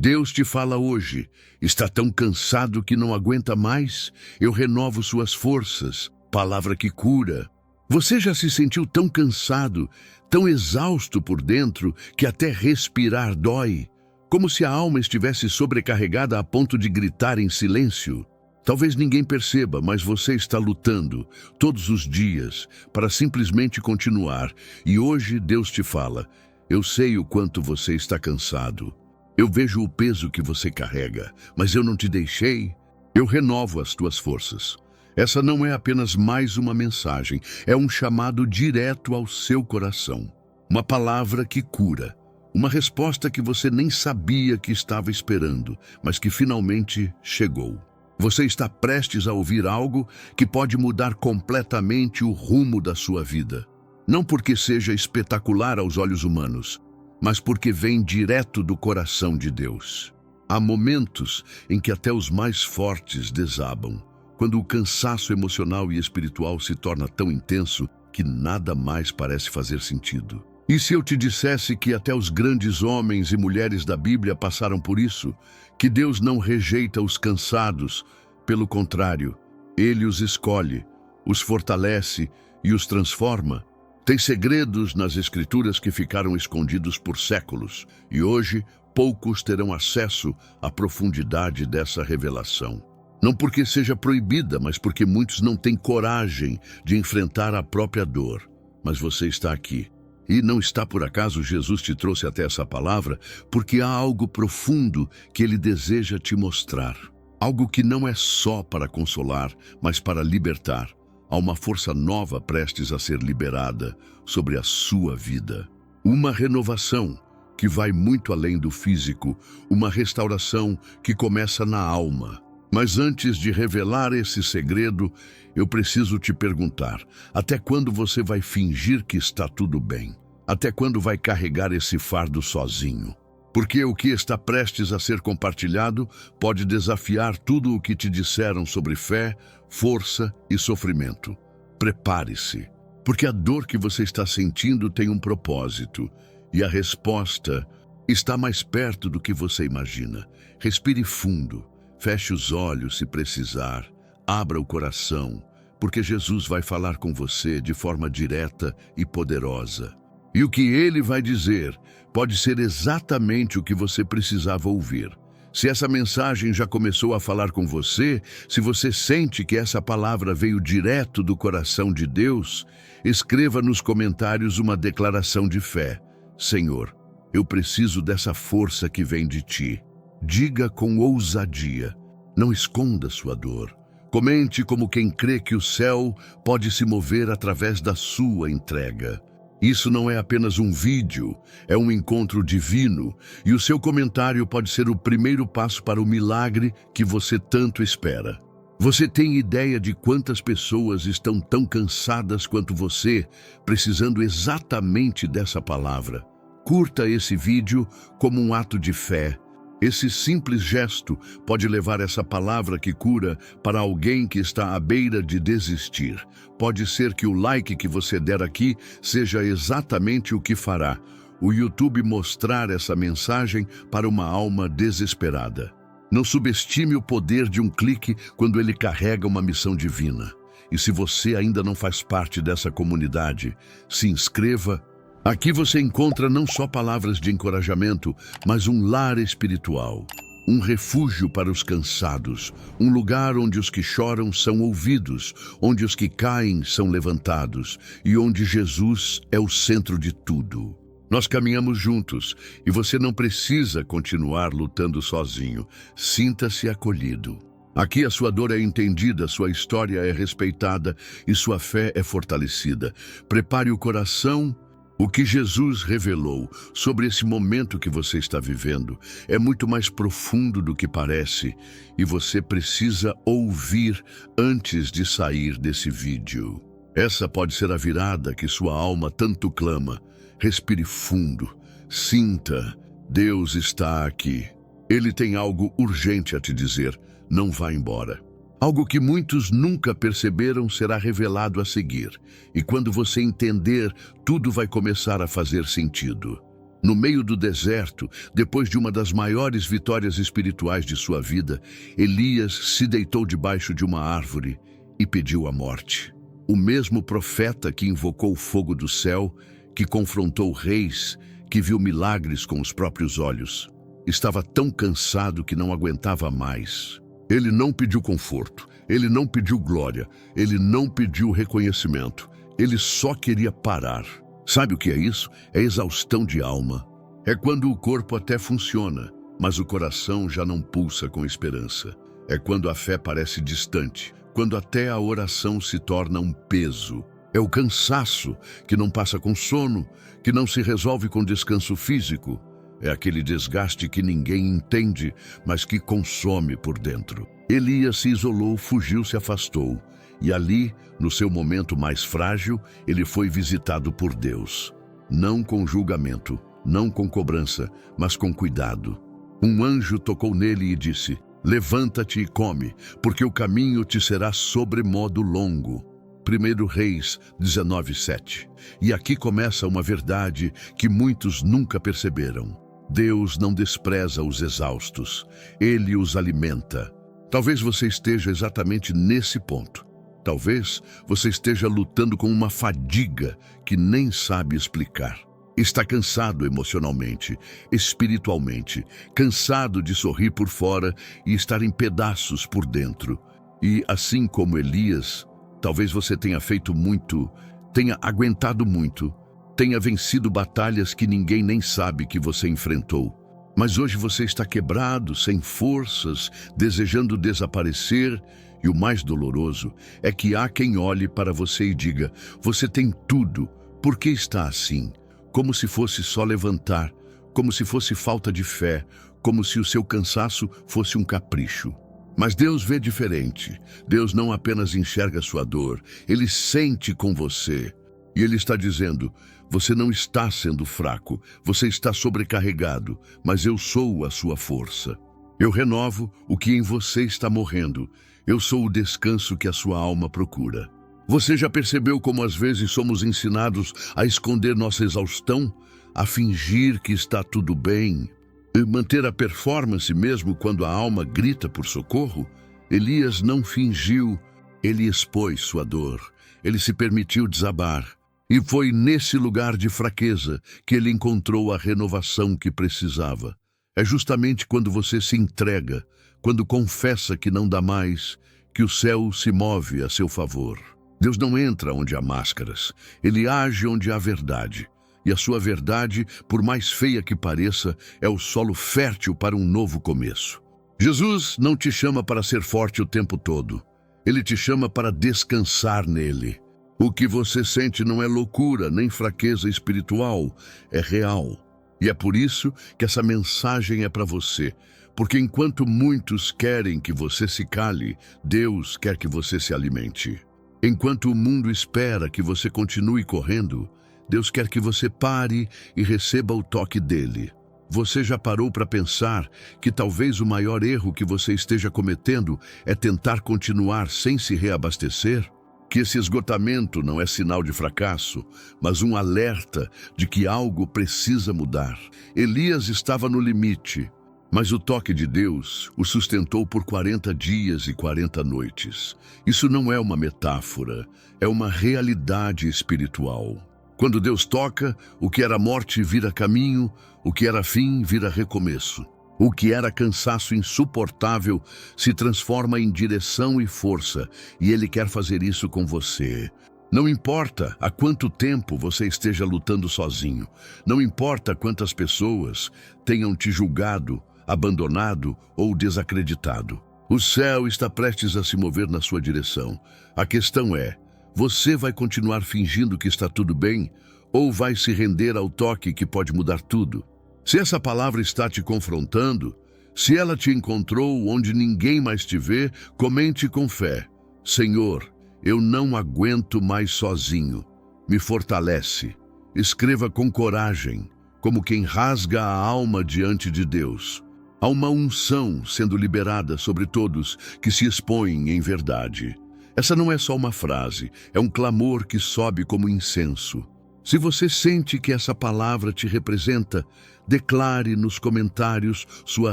Deus te fala hoje. Está tão cansado que não aguenta mais? Eu renovo suas forças. Palavra que cura. Você já se sentiu tão cansado, tão exausto por dentro, que até respirar dói? Como se a alma estivesse sobrecarregada a ponto de gritar em silêncio? Talvez ninguém perceba, mas você está lutando todos os dias para simplesmente continuar. E hoje Deus te fala: eu sei o quanto você está cansado. Eu vejo o peso que você carrega, mas eu não te deixei. Eu renovo as tuas forças. Essa não é apenas mais uma mensagem, é um chamado direto ao seu coração. Uma palavra que cura. Uma resposta que você nem sabia que estava esperando, mas que finalmente chegou. Você está prestes a ouvir algo que pode mudar completamente o rumo da sua vida. Não porque seja espetacular aos olhos humanos, mas porque vem direto do coração de Deus. Há momentos em que até os mais fortes desabam, quando o cansaço emocional e espiritual se torna tão intenso que nada mais parece fazer sentido. E se eu te dissesse que até os grandes homens e mulheres da Bíblia passaram por isso, que Deus não rejeita os cansados, pelo contrário, Ele os escolhe, os fortalece e os transforma? Tem segredos nas Escrituras que ficaram escondidos por séculos, e hoje poucos terão acesso à profundidade dessa revelação. Não porque seja proibida, mas porque muitos não têm coragem de enfrentar a própria dor. Mas você está aqui. E não está por acaso Jesus te trouxe até essa palavra, porque há algo profundo que Ele deseja te mostrar. Algo que não é só para consolar, mas para libertar. Há uma força nova prestes a ser liberada sobre a sua vida. Uma renovação que vai muito além do físico, uma restauração que começa na alma. Mas antes de revelar esse segredo, eu preciso te perguntar: até quando você vai fingir que está tudo bem? Até quando vai carregar esse fardo sozinho? Porque o que está prestes a ser compartilhado pode desafiar tudo o que te disseram sobre fé, força e sofrimento. Prepare-se, porque a dor que você está sentindo tem um propósito, e a resposta está mais perto do que você imagina. Respire fundo, feche os olhos se precisar, abra o coração, porque Jesus vai falar com você de forma direta e poderosa. E o que Ele vai dizer pode ser exatamente o que você precisava ouvir. Se essa mensagem já começou a falar com você, se você sente que essa palavra veio direto do coração de Deus, escreva nos comentários uma declaração de fé. Senhor, eu preciso dessa força que vem de Ti. Diga com ousadia. Não esconda sua dor. Comente como quem crê que o céu pode se mover através da sua entrega. Isso não é apenas um vídeo, é um encontro divino, e o seu comentário pode ser o primeiro passo para o milagre que você tanto espera. Você tem ideia de quantas pessoas estão tão cansadas quanto você, precisando exatamente dessa palavra? Curta esse vídeo como um ato de fé. Esse simples gesto pode levar essa palavra que cura para alguém que está à beira de desistir. Pode ser que o like que você der aqui seja exatamente o que fará o YouTube mostrar essa mensagem para uma alma desesperada. Não subestime o poder de um clique quando ele carrega uma missão divina. E se você ainda não faz parte dessa comunidade, se inscreva. Aqui você encontra não só palavras de encorajamento, mas um lar espiritual, um refúgio para os cansados, um lugar onde os que choram são ouvidos, onde os que caem são levantados e onde Jesus é o centro de tudo. Nós caminhamos juntos e você não precisa continuar lutando sozinho. Sinta-se acolhido. Aqui a sua dor é entendida, sua história é respeitada e sua fé é fortalecida. Prepare o coração. O que Jesus revelou sobre esse momento que você está vivendo é muito mais profundo do que parece, e você precisa ouvir antes de sair desse vídeo. Essa pode ser a virada que sua alma tanto clama. Respire fundo, sinta, Deus está aqui. Ele tem algo urgente a te dizer, não vá embora. Algo que muitos nunca perceberam será revelado a seguir, e quando você entender, tudo vai começar a fazer sentido. No meio do deserto, depois de uma das maiores vitórias espirituais de sua vida, Elias se deitou debaixo de uma árvore e pediu a morte. O mesmo profeta que invocou o fogo do céu, que confrontou reis, que viu milagres com os próprios olhos, estava tão cansado que não aguentava mais. Ele não pediu conforto, ele não pediu glória, ele não pediu reconhecimento, ele só queria parar. Sabe o que é isso? É exaustão de alma. É quando o corpo até funciona, mas o coração já não pulsa com esperança. É quando a fé parece distante, quando até a oração se torna um peso. É o cansaço que não passa com sono, que não se resolve com descanso físico. É aquele desgaste que ninguém entende, mas que consome por dentro. Elias se isolou, fugiu, se afastou. E ali, no seu momento mais frágil, ele foi visitado por Deus. Não com julgamento, não com cobrança, mas com cuidado. Um anjo tocou nele e disse: levanta-te e come, porque o caminho te será sobremodo longo. 1 Reis 19:7. E aqui começa uma verdade que muitos nunca perceberam. Deus não despreza os exaustos, Ele os alimenta. Talvez você esteja exatamente nesse ponto. Talvez você esteja lutando com uma fadiga que nem sabe explicar. Está cansado emocionalmente, espiritualmente, cansado de sorrir por fora e estar em pedaços por dentro. E assim como Elias, talvez você tenha feito muito, tenha aguentado muito, tenha vencido batalhas que ninguém nem sabe que você enfrentou. Mas hoje você está quebrado, sem forças, desejando desaparecer. E o mais doloroso é que há quem olhe para você e diga: você tem tudo, por que está assim? Como se fosse só levantar, como se fosse falta de fé, como se o seu cansaço fosse um capricho. Mas Deus vê diferente. Deus não apenas enxerga sua dor, Ele sente com você. E Ele está dizendo: você não está sendo fraco, você está sobrecarregado, mas eu sou a sua força. Eu renovo o que em você está morrendo. Eu sou o descanso que a sua alma procura. Você já percebeu como às vezes somos ensinados a esconder nossa exaustão, a fingir que está tudo bem, e manter a performance mesmo quando a alma grita por socorro? Elias não fingiu, ele expôs sua dor, ele se permitiu desabar. E foi nesse lugar de fraqueza que ele encontrou a renovação que precisava. É justamente quando você se entrega, quando confessa que não dá mais, que o céu se move a seu favor. Deus não entra onde há máscaras, Ele age onde há verdade. E a sua verdade, por mais feia que pareça, é o solo fértil para um novo começo. Jesus não te chama para ser forte o tempo todo. Ele te chama para descansar nele. O que você sente não é loucura, nem fraqueza espiritual, é real. E é por isso que essa mensagem é para você. Porque enquanto muitos querem que você se cale, Deus quer que você se alimente. Enquanto o mundo espera que você continue correndo, Deus quer que você pare e receba o toque dele. Você já parou para pensar que talvez o maior erro que você esteja cometendo é tentar continuar sem se reabastecer? Que esse esgotamento não é sinal de fracasso, mas um alerta de que algo precisa mudar. Elias estava no limite, mas o toque de Deus o sustentou por 40 dias e 40 noites. Isso não é uma metáfora, é uma realidade espiritual. Quando Deus toca, o que era morte vira caminho, o que era fim vira recomeço. O que era cansaço insuportável se transforma em direção e força, e Ele quer fazer isso com você. Não importa há quanto tempo você esteja lutando sozinho, não importa quantas pessoas tenham te julgado, abandonado ou desacreditado. O céu está prestes a se mover na sua direção. A questão é: você vai continuar fingindo que está tudo bem ou vai se render ao toque que pode mudar tudo? Se essa palavra está te confrontando, se ela te encontrou onde ninguém mais te vê, comente com fé: Senhor, eu não aguento mais sozinho. Me fortalece. Escreva com coragem, como quem rasga a alma diante de Deus. Há uma unção sendo liberada sobre todos que se expõem em verdade. Essa não é só uma frase, é um clamor que sobe como incenso. Se você sente que essa palavra te representa, declare nos comentários sua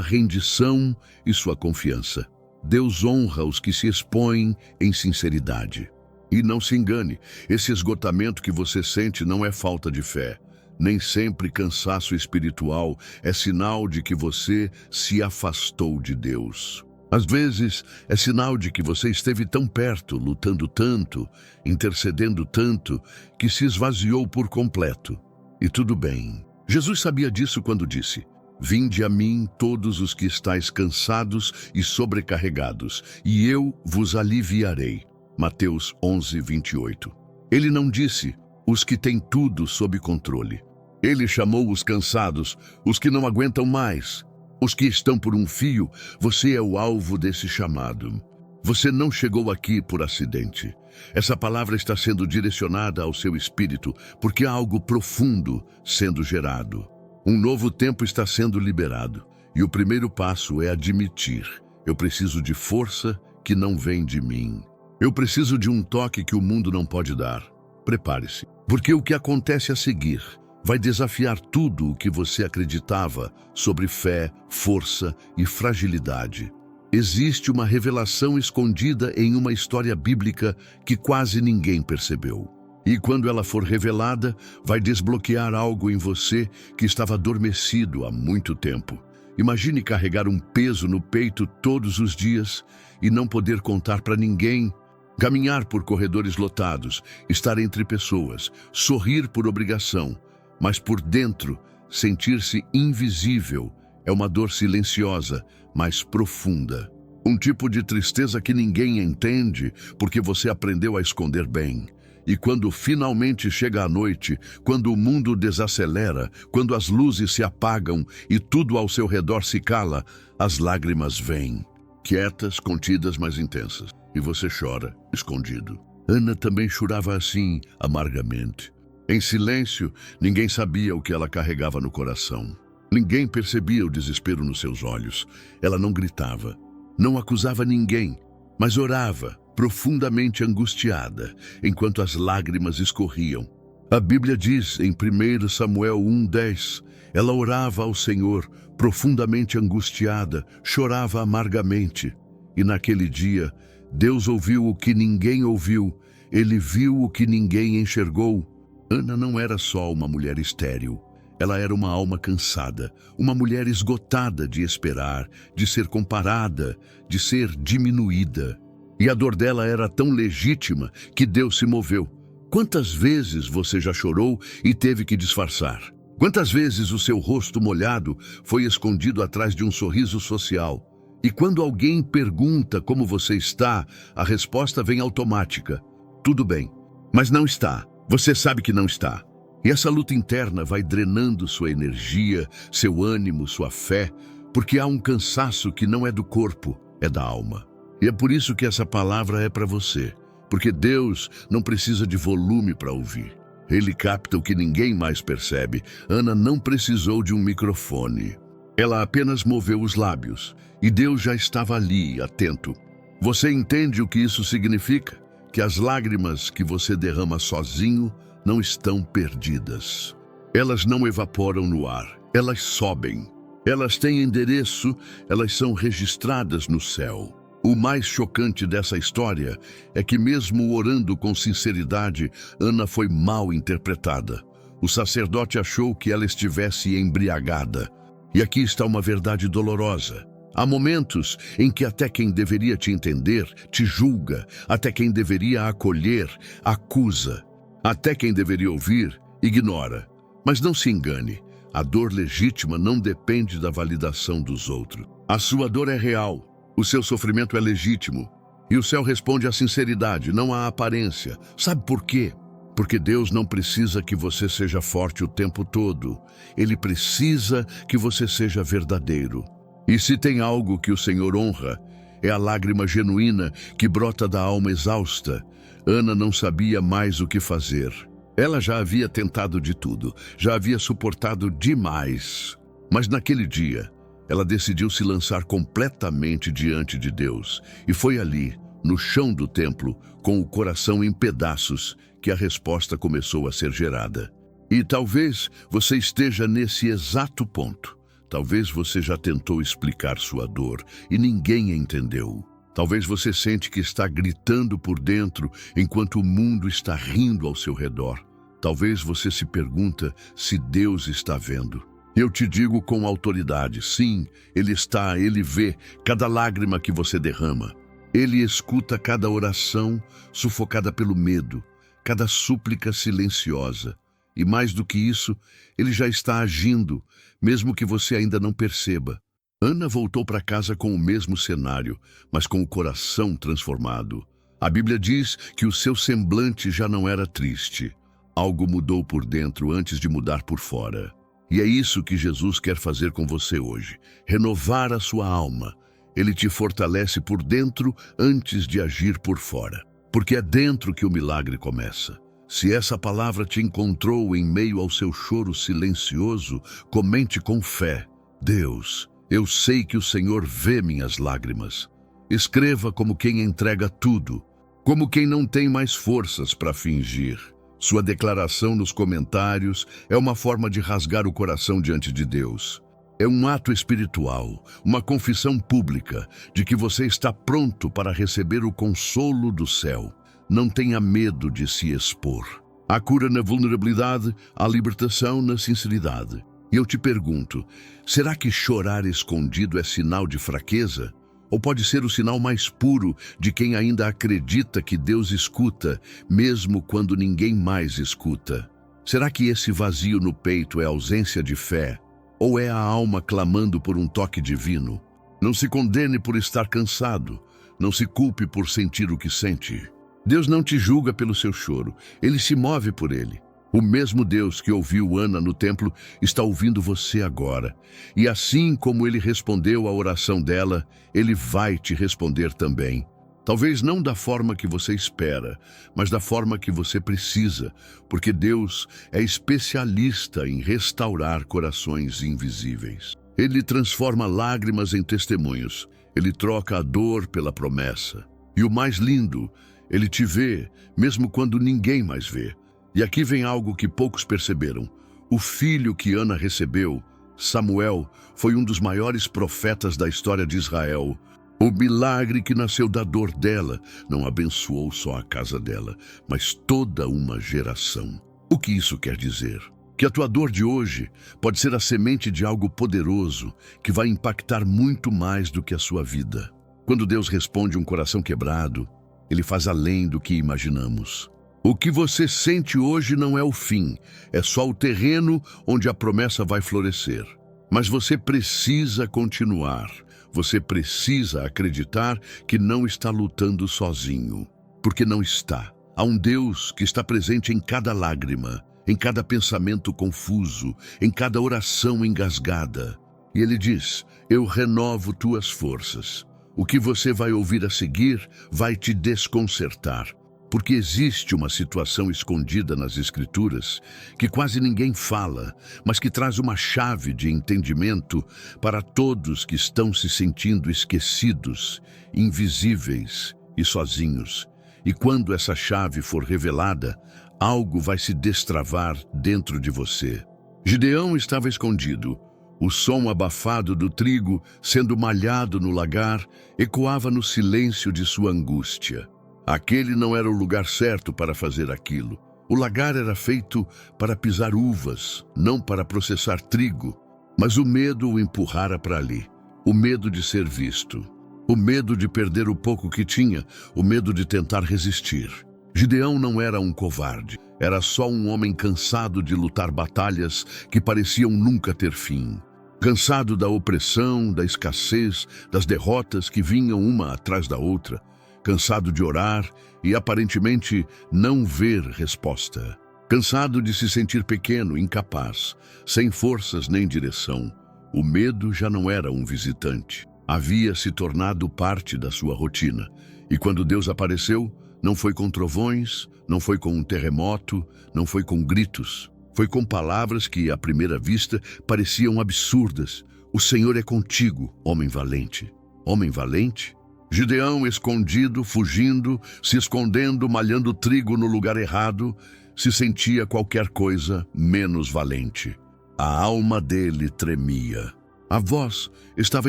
rendição e sua confiança. Deus honra os que se expõem em sinceridade. E não se engane, esse esgotamento que você sente não é falta de fé. Nem sempre cansaço espiritual é sinal de que você se afastou de Deus. Às vezes, é sinal de que você esteve tão perto, lutando tanto, intercedendo tanto, que se esvaziou por completo. E tudo bem. Jesus sabia disso quando disse: "Vinde a mim todos os que estáis cansados e sobrecarregados, e eu vos aliviarei." Mateus 11:28. Ele não disse: "os que têm tudo sob controle." Ele chamou os cansados, os que não aguentam mais. Os que estão por um fio, você é o alvo desse chamado. Você não chegou aqui por acidente. Essa palavra está sendo direcionada ao seu espírito, porque há algo profundo sendo gerado. Um novo tempo está sendo liberado. E o primeiro passo é admitir: eu preciso de força que não vem de mim. Eu preciso de um toque que o mundo não pode dar. Prepare-se, porque o que acontece a seguir vai desafiar tudo o que você acreditava sobre fé, força e fragilidade. Existe uma revelação escondida em uma história bíblica que quase ninguém percebeu. E quando ela for revelada, vai desbloquear algo em você que estava adormecido há muito tempo. Imagine carregar um peso no peito todos os dias e não poder contar para ninguém. Caminhar por corredores lotados, estar entre pessoas, sorrir por obrigação, mas por dentro, sentir-se invisível é uma dor silenciosa, mas profunda. Um tipo de tristeza que ninguém entende porque você aprendeu a esconder bem. E quando finalmente chega a noite, quando o mundo desacelera, quando as luzes se apagam e tudo ao seu redor se cala, as lágrimas vêm, quietas, contidas, mas intensas. E você chora, escondido. Ana também chorava assim, amargamente. Em silêncio, ninguém sabia o que ela carregava no coração. Ninguém percebia o desespero nos seus olhos. Ela não gritava, não acusava ninguém, mas orava, profundamente angustiada, enquanto as lágrimas escorriam. A Bíblia diz, em 1 Samuel 1:10, ela orava ao Senhor, profundamente angustiada, chorava amargamente. E naquele dia, Deus ouviu o que ninguém ouviu, Ele viu o que ninguém enxergou. Ana não era só uma mulher estéril. Ela era uma alma cansada, uma mulher esgotada de esperar, de ser comparada, de ser diminuída. E a dor dela era tão legítima que Deus se moveu. Quantas vezes você já chorou e teve que disfarçar? Quantas vezes o seu rosto molhado foi escondido atrás de um sorriso social? E quando alguém pergunta como você está, a resposta vem automática: tudo bem. Mas não está. Você sabe que não está. E essa luta interna vai drenando sua energia, seu ânimo, sua fé, porque há um cansaço que não é do corpo, é da alma. E é por isso que essa palavra é para você, porque Deus não precisa de volume para ouvir. Ele capta o que ninguém mais percebe. Ana não precisou de um microfone. Ela apenas moveu os lábios, e Deus já estava ali, atento. Você entende o que isso significa? Que as lágrimas que você derrama sozinho não estão perdidas. Elas não evaporam no ar, elas sobem. Elas têm endereço, elas são registradas no céu. O mais chocante dessa história é que, mesmo orando com sinceridade, Ana foi mal interpretada. O sacerdote achou que ela estivesse embriagada. E aqui está uma verdade dolorosa. Há momentos em que até quem deveria te entender, te julga, até quem deveria acolher, acusa, até quem deveria ouvir, ignora. Mas não se engane, a dor legítima não depende da validação dos outros. A sua dor é real, o seu sofrimento é legítimo, e o céu responde à sinceridade, não à aparência. Sabe por quê? Porque Deus não precisa que você seja forte o tempo todo. Ele precisa que você seja verdadeiro. E se tem algo que o Senhor honra, é a lágrima genuína que brota da alma exausta. Ana não sabia mais o que fazer. Ela já havia tentado de tudo, já havia suportado demais. Mas naquele dia, ela decidiu se lançar completamente diante de Deus. E foi ali, no chão do templo, com o coração em pedaços, que a resposta começou a ser gerada. E talvez você esteja nesse exato ponto. Talvez você já tentou explicar sua dor e ninguém a entendeu. Talvez você sente que está gritando por dentro enquanto o mundo está rindo ao seu redor. Talvez você se pergunta se Deus está vendo. Eu te digo com autoridade, sim, Ele está, Ele vê cada lágrima que você derrama. Ele escuta cada oração sufocada pelo medo, cada súplica silenciosa. E mais do que isso, Ele já está agindo, mesmo que você ainda não perceba. Ana voltou para casa com o mesmo cenário, mas com o coração transformado. A Bíblia diz que o seu semblante já não era triste. Algo mudou por dentro antes de mudar por fora. E é isso que Jesus quer fazer com você hoje, renovar a sua alma. Ele te fortalece por dentro antes de agir por fora, porque é dentro que o milagre começa. Se essa palavra te encontrou em meio ao seu choro silencioso, comente com fé: Deus, eu sei que o Senhor vê minhas lágrimas. Escreva como quem entrega tudo, como quem não tem mais forças para fingir. Sua declaração nos comentários é uma forma de rasgar o coração diante de Deus. É um ato espiritual, uma confissão pública de que você está pronto para receber o consolo do céu. Não tenha medo de se expor. Há cura na vulnerabilidade, há libertação na sinceridade. E eu te pergunto, será que chorar escondido é sinal de fraqueza? Ou pode ser o sinal mais puro de quem ainda acredita que Deus escuta, mesmo quando ninguém mais escuta? Será que esse vazio no peito é ausência de fé? Ou é a alma clamando por um toque divino? Não se condene por estar cansado. Não se culpe por sentir o que sente. Deus não te julga pelo seu choro. Ele se move por ele. O mesmo Deus que ouviu Ana no templo está ouvindo você agora. E assim como Ele respondeu à oração dela, Ele vai te responder também. Talvez não da forma que você espera, mas da forma que você precisa, porque Deus é especialista em restaurar corações invisíveis. Ele transforma lágrimas em testemunhos. Ele troca a dor pela promessa. E o mais lindo, Ele te vê, mesmo quando ninguém mais vê. E aqui vem algo que poucos perceberam. O filho que Ana recebeu, Samuel, foi um dos maiores profetas da história de Israel. O milagre que nasceu da dor dela não abençoou só a casa dela, mas toda uma geração. O que isso quer dizer? Que a tua dor de hoje pode ser a semente de algo poderoso que vai impactar muito mais do que a sua vida. Quando Deus responde um coração quebrado, Ele faz além do que imaginamos. O que você sente hoje não é o fim, é só o terreno onde a promessa vai florescer. Mas você precisa continuar, você precisa acreditar que não está lutando sozinho, porque não está. Há um Deus que está presente em cada lágrima, em cada pensamento confuso, em cada oração engasgada. E Ele diz: eu renovo tuas forças. O que você vai ouvir a seguir vai te desconcertar, porque existe uma situação escondida nas Escrituras que quase ninguém fala, mas que traz uma chave de entendimento para todos que estão se sentindo esquecidos, invisíveis e sozinhos. E quando essa chave for revelada, algo vai se destravar dentro de você. Gideão estava escondido. O som abafado do trigo sendo malhado no lagar ecoava no silêncio de sua angústia. Aquele não era o lugar certo para fazer aquilo. O lagar era feito para pisar uvas, não para processar trigo. Mas o medo o empurrara para ali. O medo de ser visto. O medo de perder o pouco que tinha. O medo de tentar resistir. Gideão não era um covarde. Era só um homem cansado de lutar batalhas que pareciam nunca ter fim. Cansado da opressão, da escassez, das derrotas que vinham uma atrás da outra. Cansado de orar e aparentemente não ver resposta. Cansado de se sentir pequeno, incapaz, sem forças nem direção. O medo já não era um visitante. Havia se tornado parte da sua rotina. E quando Deus apareceu, não foi com trovões, não foi com um terremoto, não foi com gritos. Foi com palavras que, à primeira vista, pareciam absurdas. O Senhor é contigo, homem valente. Homem valente? Gideão, escondido, fugindo, se escondendo, malhando trigo no lugar errado, se sentia qualquer coisa menos valente. A alma dele tremia. A voz estava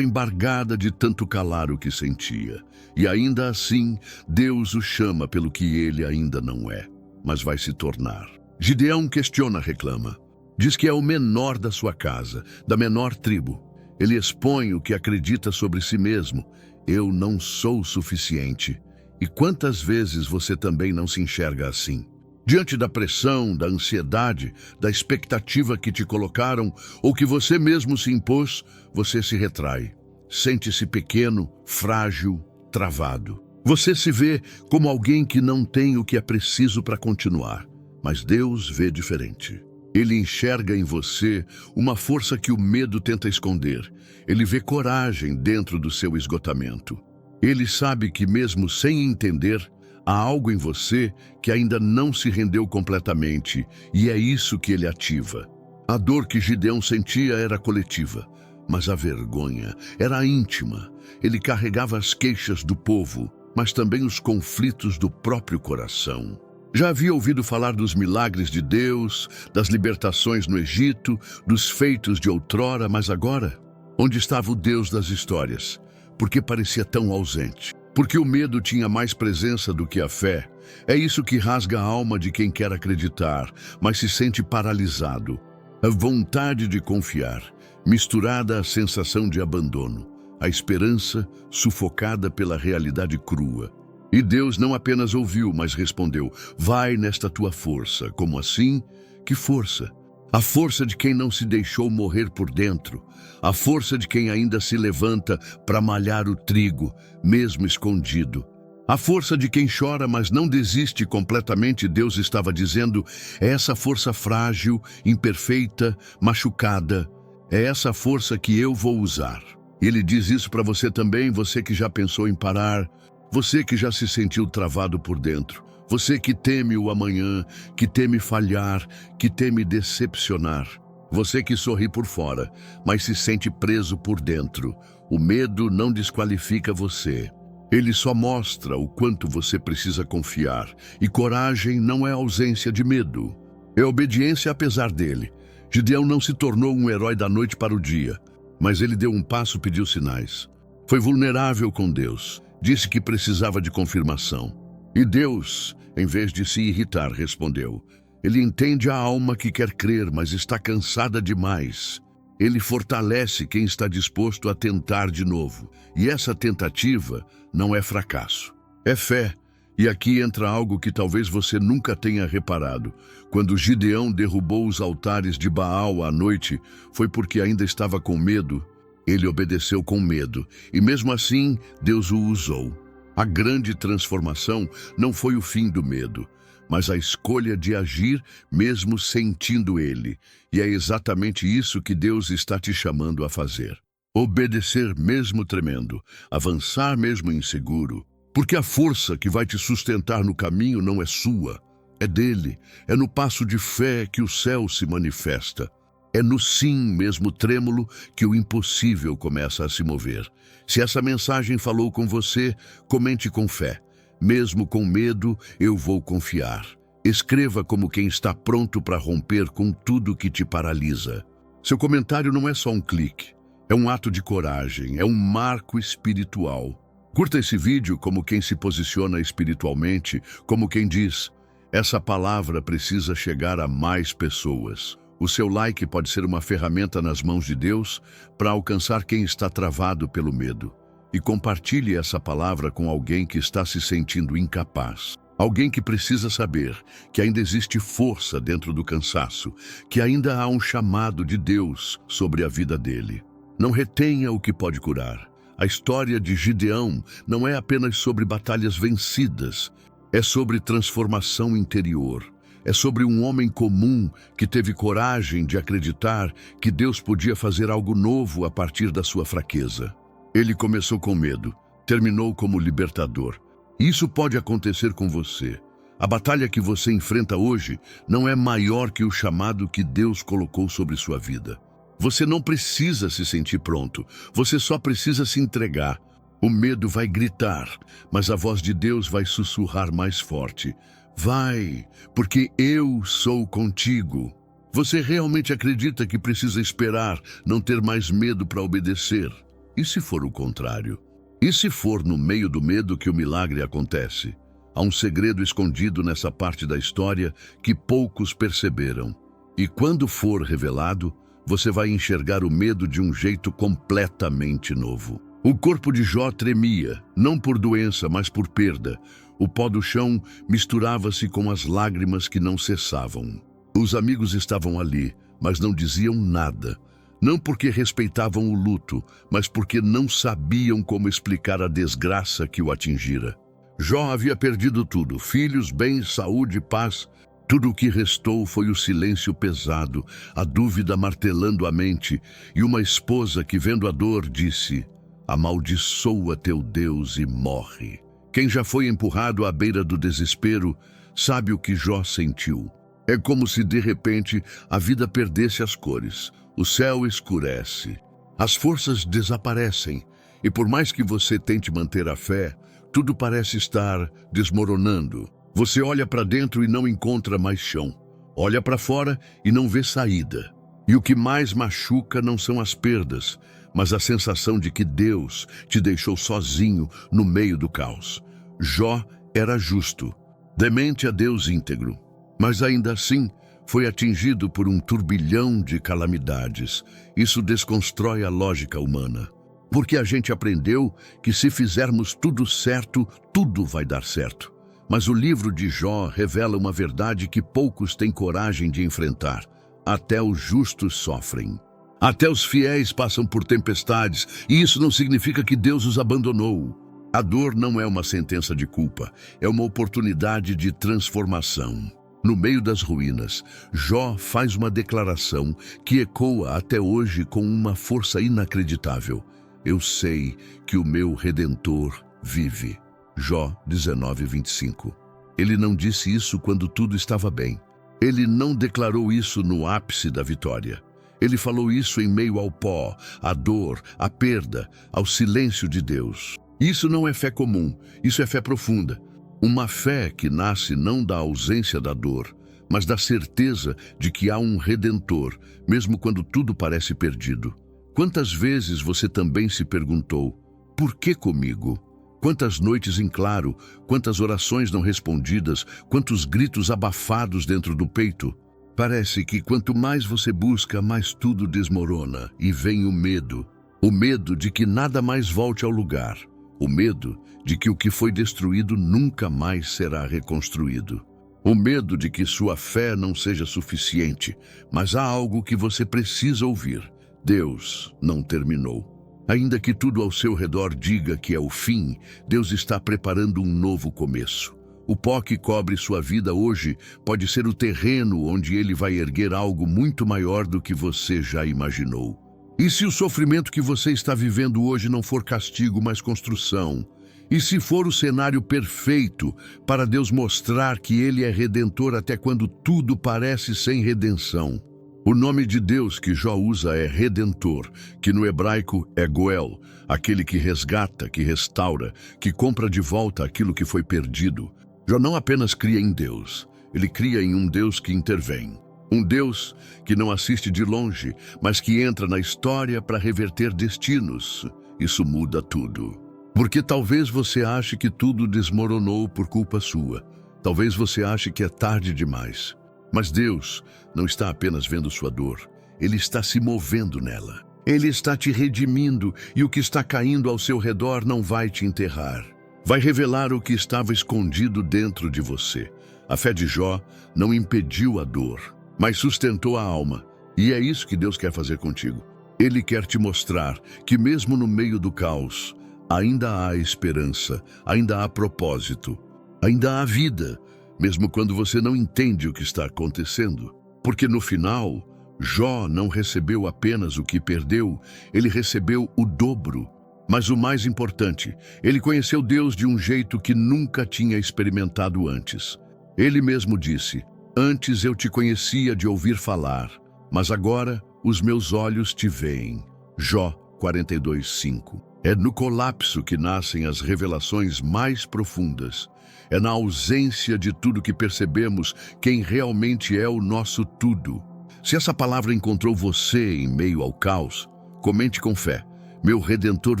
embargada de tanto calar o que sentia. E ainda assim, Deus o chama pelo que ele ainda não é, mas vai se tornar. Gideão questiona, reclama. Diz que é o menor da sua casa, da menor tribo. Ele expõe o que acredita sobre si mesmo. Eu não sou suficiente. E quantas vezes você também não se enxerga assim? Diante da pressão, da ansiedade, da expectativa que te colocaram ou que você mesmo se impôs, você se retrai. Sente-se pequeno, frágil, travado. Você se vê como alguém que não tem o que é preciso para continuar. Mas Deus vê diferente. Ele enxerga em você uma força que o medo tenta esconder. Ele vê coragem dentro do seu esgotamento. Ele sabe que mesmo sem entender, há algo em você que ainda não se rendeu completamente, e é isso que ele ativa. A dor que Gideão sentia era coletiva, mas a vergonha era íntima. Ele carregava as queixas do povo, mas também os conflitos do próprio coração. Já havia ouvido falar dos milagres de Deus, das libertações no Egito, dos feitos de outrora, mas agora, onde estava o Deus das histórias? Por que parecia tão ausente? Porque o medo tinha mais presença do que a fé. É isso que rasga a alma de quem quer acreditar, mas se sente paralisado. A vontade de confiar, misturada à sensação de abandono. A esperança sufocada pela realidade crua. E Deus não apenas ouviu, mas respondeu: vai nesta tua força. Como assim? Que força? A força de quem não se deixou morrer por dentro. A força de quem ainda se levanta para malhar o trigo, mesmo escondido. A força de quem chora, mas não desiste completamente. Deus estava dizendo: é essa força frágil, imperfeita, machucada. É essa força que eu vou usar. Ele diz isso para você também, você que já pensou em parar. Você que já se sentiu travado por dentro, você que teme o amanhã, que teme falhar, que teme decepcionar. Você que sorri por fora, mas se sente preso por dentro. O medo não desqualifica você. Ele só mostra o quanto você precisa confiar. E coragem não é ausência de medo. É obediência apesar dele. Gideão não se tornou um herói da noite para o dia, mas ele deu um passo e pediu sinais. Foi vulnerável com Deus. Disse que precisava de confirmação. E Deus, em vez de se irritar, respondeu: ele entende a alma que quer crer, mas está cansada demais. Ele fortalece quem está disposto a tentar de novo. E essa tentativa não é fracasso, é fé. E aqui entra algo que talvez você nunca tenha reparado. Quando Gideão derrubou os altares de Baal à noite, foi porque ainda estava com medo. Ele obedeceu com medo, e mesmo assim, Deus o usou. A grande transformação não foi o fim do medo, mas a escolha de agir mesmo sentindo ele. E é exatamente isso que Deus está te chamando a fazer. Obedecer mesmo tremendo, avançar mesmo inseguro, porque a força que vai te sustentar no caminho não é sua, é dele. É no passo de fé que o céu se manifesta. É no sim, mesmo trêmulo, que o impossível começa a se mover. Se essa mensagem falou com você, comente com fé. Mesmo com medo, eu vou confiar. Escreva como quem está pronto para romper com tudo que te paralisa. Seu comentário não é só um clique. É um ato de coragem, é um marco espiritual. Curta esse vídeo como quem se posiciona espiritualmente, como quem diz: essa palavra precisa chegar a mais pessoas. O seu like pode ser uma ferramenta nas mãos de Deus para alcançar quem está travado pelo medo. E compartilhe essa palavra com alguém que está se sentindo incapaz. Alguém que precisa saber que ainda existe força dentro do cansaço, que ainda há um chamado de Deus sobre a vida dele. Não retenha o que pode curar. A história de Gideão não é apenas sobre batalhas vencidas, é sobre transformação interior. É sobre um homem comum que teve coragem de acreditar que Deus podia fazer algo novo a partir da sua fraqueza. Ele começou com medo, terminou como libertador. Isso pode acontecer com você. A batalha que você enfrenta hoje não é maior que o chamado que Deus colocou sobre sua vida. Você não precisa se sentir pronto, você só precisa se entregar. O medo vai gritar, mas a voz de Deus vai sussurrar mais forte. Vai, porque eu sou contigo. Você realmente acredita que precisa esperar, não ter mais medo para obedecer? E se for o contrário? E se for no meio do medo que o milagre acontece? Há um segredo escondido nessa parte da história que poucos perceberam. E quando for revelado, você vai enxergar o medo de um jeito completamente novo. O corpo de Jó tremia, não por doença, mas por perda. O pó do chão misturava-se com as lágrimas que não cessavam. Os amigos estavam ali, mas não diziam nada. Não porque respeitavam o luto, mas porque não sabiam como explicar a desgraça que o atingira. Jó havia perdido tudo: filhos, bens, saúde, paz. Tudo o que restou foi o silêncio pesado, a dúvida martelando a mente e uma esposa que, vendo a dor, disse: amaldiçoa teu Deus e morre. Quem já foi empurrado à beira do desespero sabe o que Jó sentiu. É como se, de repente, a vida perdesse as cores. O céu escurece, as forças desaparecem, e por mais que você tente manter a fé, tudo parece estar desmoronando. Você olha para dentro e não encontra mais chão. Olha para fora e não vê saída. E o que mais machuca não são as perdas, mas a sensação de que Deus te deixou sozinho no meio do caos. Jó era justo, temente a Deus íntegro, mas ainda assim foi atingido por um turbilhão de calamidades. Isso desconstrói a lógica humana, porque a gente aprendeu que se fizermos tudo certo, tudo vai dar certo. Mas o livro de Jó revela uma verdade que poucos têm coragem de enfrentar. Até os justos sofrem. Até os fiéis passam por tempestades, e isso não significa que Deus os abandonou. A dor não é uma sentença de culpa, é uma oportunidade de transformação. No meio das ruínas, Jó faz uma declaração que ecoa até hoje com uma força inacreditável. Eu sei que o meu Redentor vive. Jó 19:25. Ele não disse isso quando tudo estava bem. Ele não declarou isso no ápice da vitória. Ele falou isso em meio ao pó, à dor, à perda, ao silêncio de Deus. Isso não é fé comum, isso é fé profunda. Uma fé que nasce não da ausência da dor, mas da certeza de que há um Redentor, mesmo quando tudo parece perdido. Quantas vezes você também se perguntou: por que comigo? Quantas noites em claro, quantas orações não respondidas, quantos gritos abafados dentro do peito? Parece que quanto mais você busca, mais tudo desmorona, e vem o medo. O medo de que nada mais volte ao lugar. O medo de que o que foi destruído nunca mais será reconstruído. O medo de que sua fé não seja suficiente, mas há algo que você precisa ouvir. Deus não terminou. Ainda que tudo ao seu redor diga que é o fim, Deus está preparando um novo começo. O pó que cobre sua vida hoje pode ser o terreno onde Ele vai erguer algo muito maior do que você já imaginou. E se o sofrimento que você está vivendo hoje não for castigo, mas construção? E se for o cenário perfeito para Deus mostrar que Ele é redentor até quando tudo parece sem redenção? O nome de Deus que Jó usa é Redentor, que no hebraico é Goel, aquele que resgata, que restaura, que compra de volta aquilo que foi perdido. Jó não apenas cria em Deus, ele cria em um Deus que intervém. Um Deus que não assiste de longe, mas que entra na história para reverter destinos. Isso muda tudo. Porque talvez você ache que tudo desmoronou por culpa sua. Talvez você ache que é tarde demais. Mas Deus não está apenas vendo sua dor, Ele está se movendo nela. Ele está te redimindo e o que está caindo ao seu redor não vai te enterrar. Vai revelar o que estava escondido dentro de você. A fé de Jó não impediu a dor, mas sustentou a alma. E é isso que Deus quer fazer contigo. Ele quer te mostrar que mesmo no meio do caos, ainda há esperança, ainda há propósito, ainda há vida. Mesmo quando você não entende o que está acontecendo. Porque no final, Jó não recebeu apenas o que perdeu, ele recebeu o dobro. Mas o mais importante, ele conheceu Deus de um jeito que nunca tinha experimentado antes. Ele mesmo disse: antes eu te conhecia de ouvir falar, mas agora os meus olhos te veem. Jó 42:5. É no colapso que nascem as revelações mais profundas. É na ausência de tudo que percebemos quem realmente é o nosso tudo. Se essa palavra encontrou você em meio ao caos, comente com fé: meu Redentor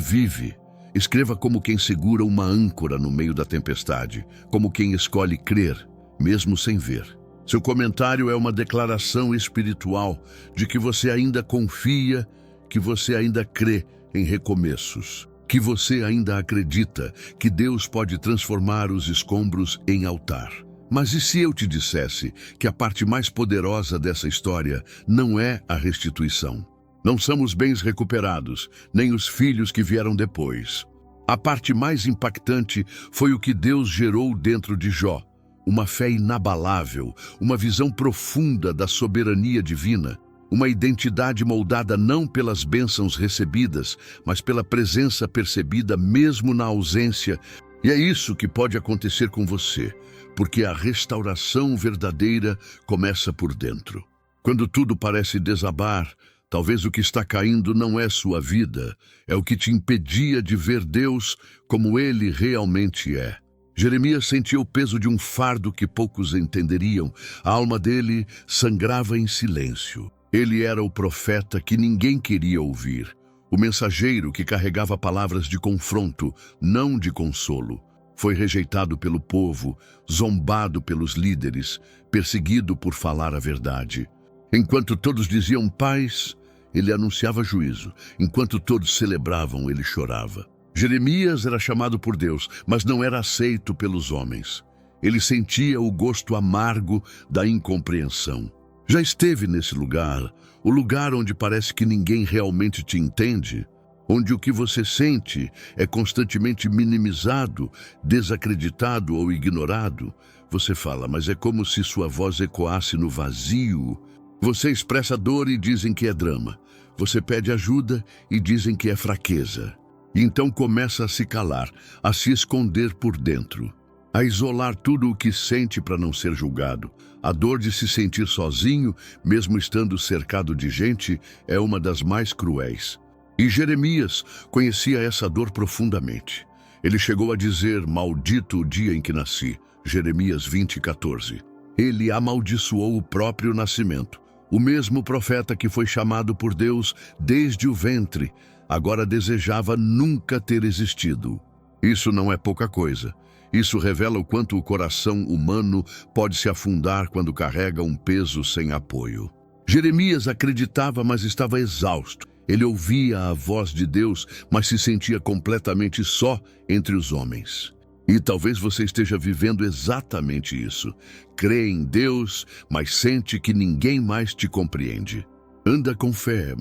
vive. Escreva como quem segura uma âncora no meio da tempestade, como quem escolhe crer, mesmo sem ver. Seu comentário é uma declaração espiritual de que você ainda confia, que você ainda crê em recomeços, que você ainda acredita que Deus pode transformar os escombros em altar. Mas e se eu te dissesse que a parte mais poderosa dessa história não é a restituição? Não são os bens recuperados, nem os filhos que vieram depois. A parte mais impactante foi o que Deus gerou dentro de Jó. Uma fé inabalável, uma visão profunda da soberania divina, uma identidade moldada não pelas bênçãos recebidas, mas pela presença percebida mesmo na ausência. E é isso que pode acontecer com você, porque a restauração verdadeira começa por dentro. Quando tudo parece desabar, talvez o que está caindo não é sua vida, é o que te impedia de ver Deus como Ele realmente é. Jeremias sentia o peso de um fardo que poucos entenderiam. A alma dele sangrava em silêncio. Ele era o profeta que ninguém queria ouvir, o mensageiro que carregava palavras de confronto, não de consolo. Foi rejeitado pelo povo, zombado pelos líderes, perseguido por falar a verdade. Enquanto todos diziam paz, ele anunciava juízo. Enquanto todos celebravam, ele chorava. Jeremias era chamado por Deus, mas não era aceito pelos homens. Ele sentia o gosto amargo da incompreensão. Já esteve nesse lugar, o lugar onde parece que ninguém realmente te entende, onde o que você sente é constantemente minimizado, desacreditado ou ignorado. Você fala, mas é como se sua voz ecoasse no vazio. Você expressa dor e dizem que é drama. Você pede ajuda e dizem que é fraqueza. E então começa a se calar, a se esconder por dentro, a isolar tudo o que sente para não ser julgado. A dor de se sentir sozinho, mesmo estando cercado de gente, é uma das mais cruéis. E Jeremias conhecia essa dor profundamente. Ele chegou a dizer, maldito o dia em que nasci, Jeremias 20:14. Ele amaldiçoou o próprio nascimento. O mesmo profeta que foi chamado por Deus desde o ventre, agora desejava nunca ter existido. Isso não é pouca coisa. Isso revela o quanto o coração humano pode se afundar quando carrega um peso sem apoio. Jeremias acreditava, mas estava exausto. Ele ouvia a voz de Deus, mas se sentia completamente só entre os homens. E talvez você esteja vivendo exatamente isso. Crê em Deus, mas sente que ninguém mais te compreende. Anda com fé,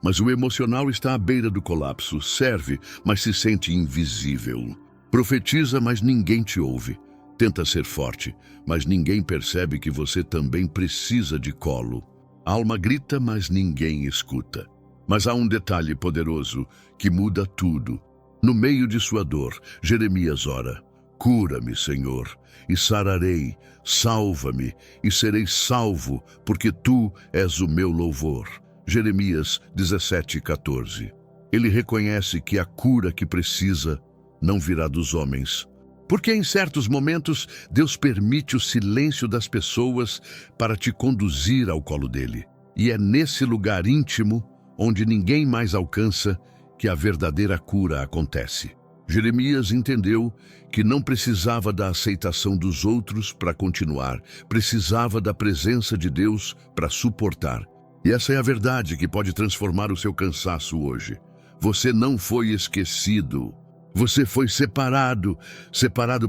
mas o emocional está à beira do colapso. Serve, mas se sente invisível. Profetiza, mas ninguém te ouve. Tenta ser forte, mas ninguém percebe que você também precisa de colo. A alma grita, mas ninguém escuta. Mas há um detalhe poderoso que muda tudo. No meio de sua dor, Jeremias ora: cura-me, Senhor, e sararei, salva-me, e serei salvo, porque tu és o meu louvor. Jeremias 17:14. Ele reconhece que a cura que precisa não virá dos homens. Porque em certos momentos, Deus permite o silêncio das pessoas para te conduzir ao colo dele. E é nesse lugar íntimo, onde ninguém mais alcança, que a verdadeira cura acontece. Jeremias entendeu que não precisava da aceitação dos outros para continuar, precisava da presença de Deus para suportar. E essa é a verdade que pode transformar o seu cansaço hoje. Você não foi esquecido. Você foi separado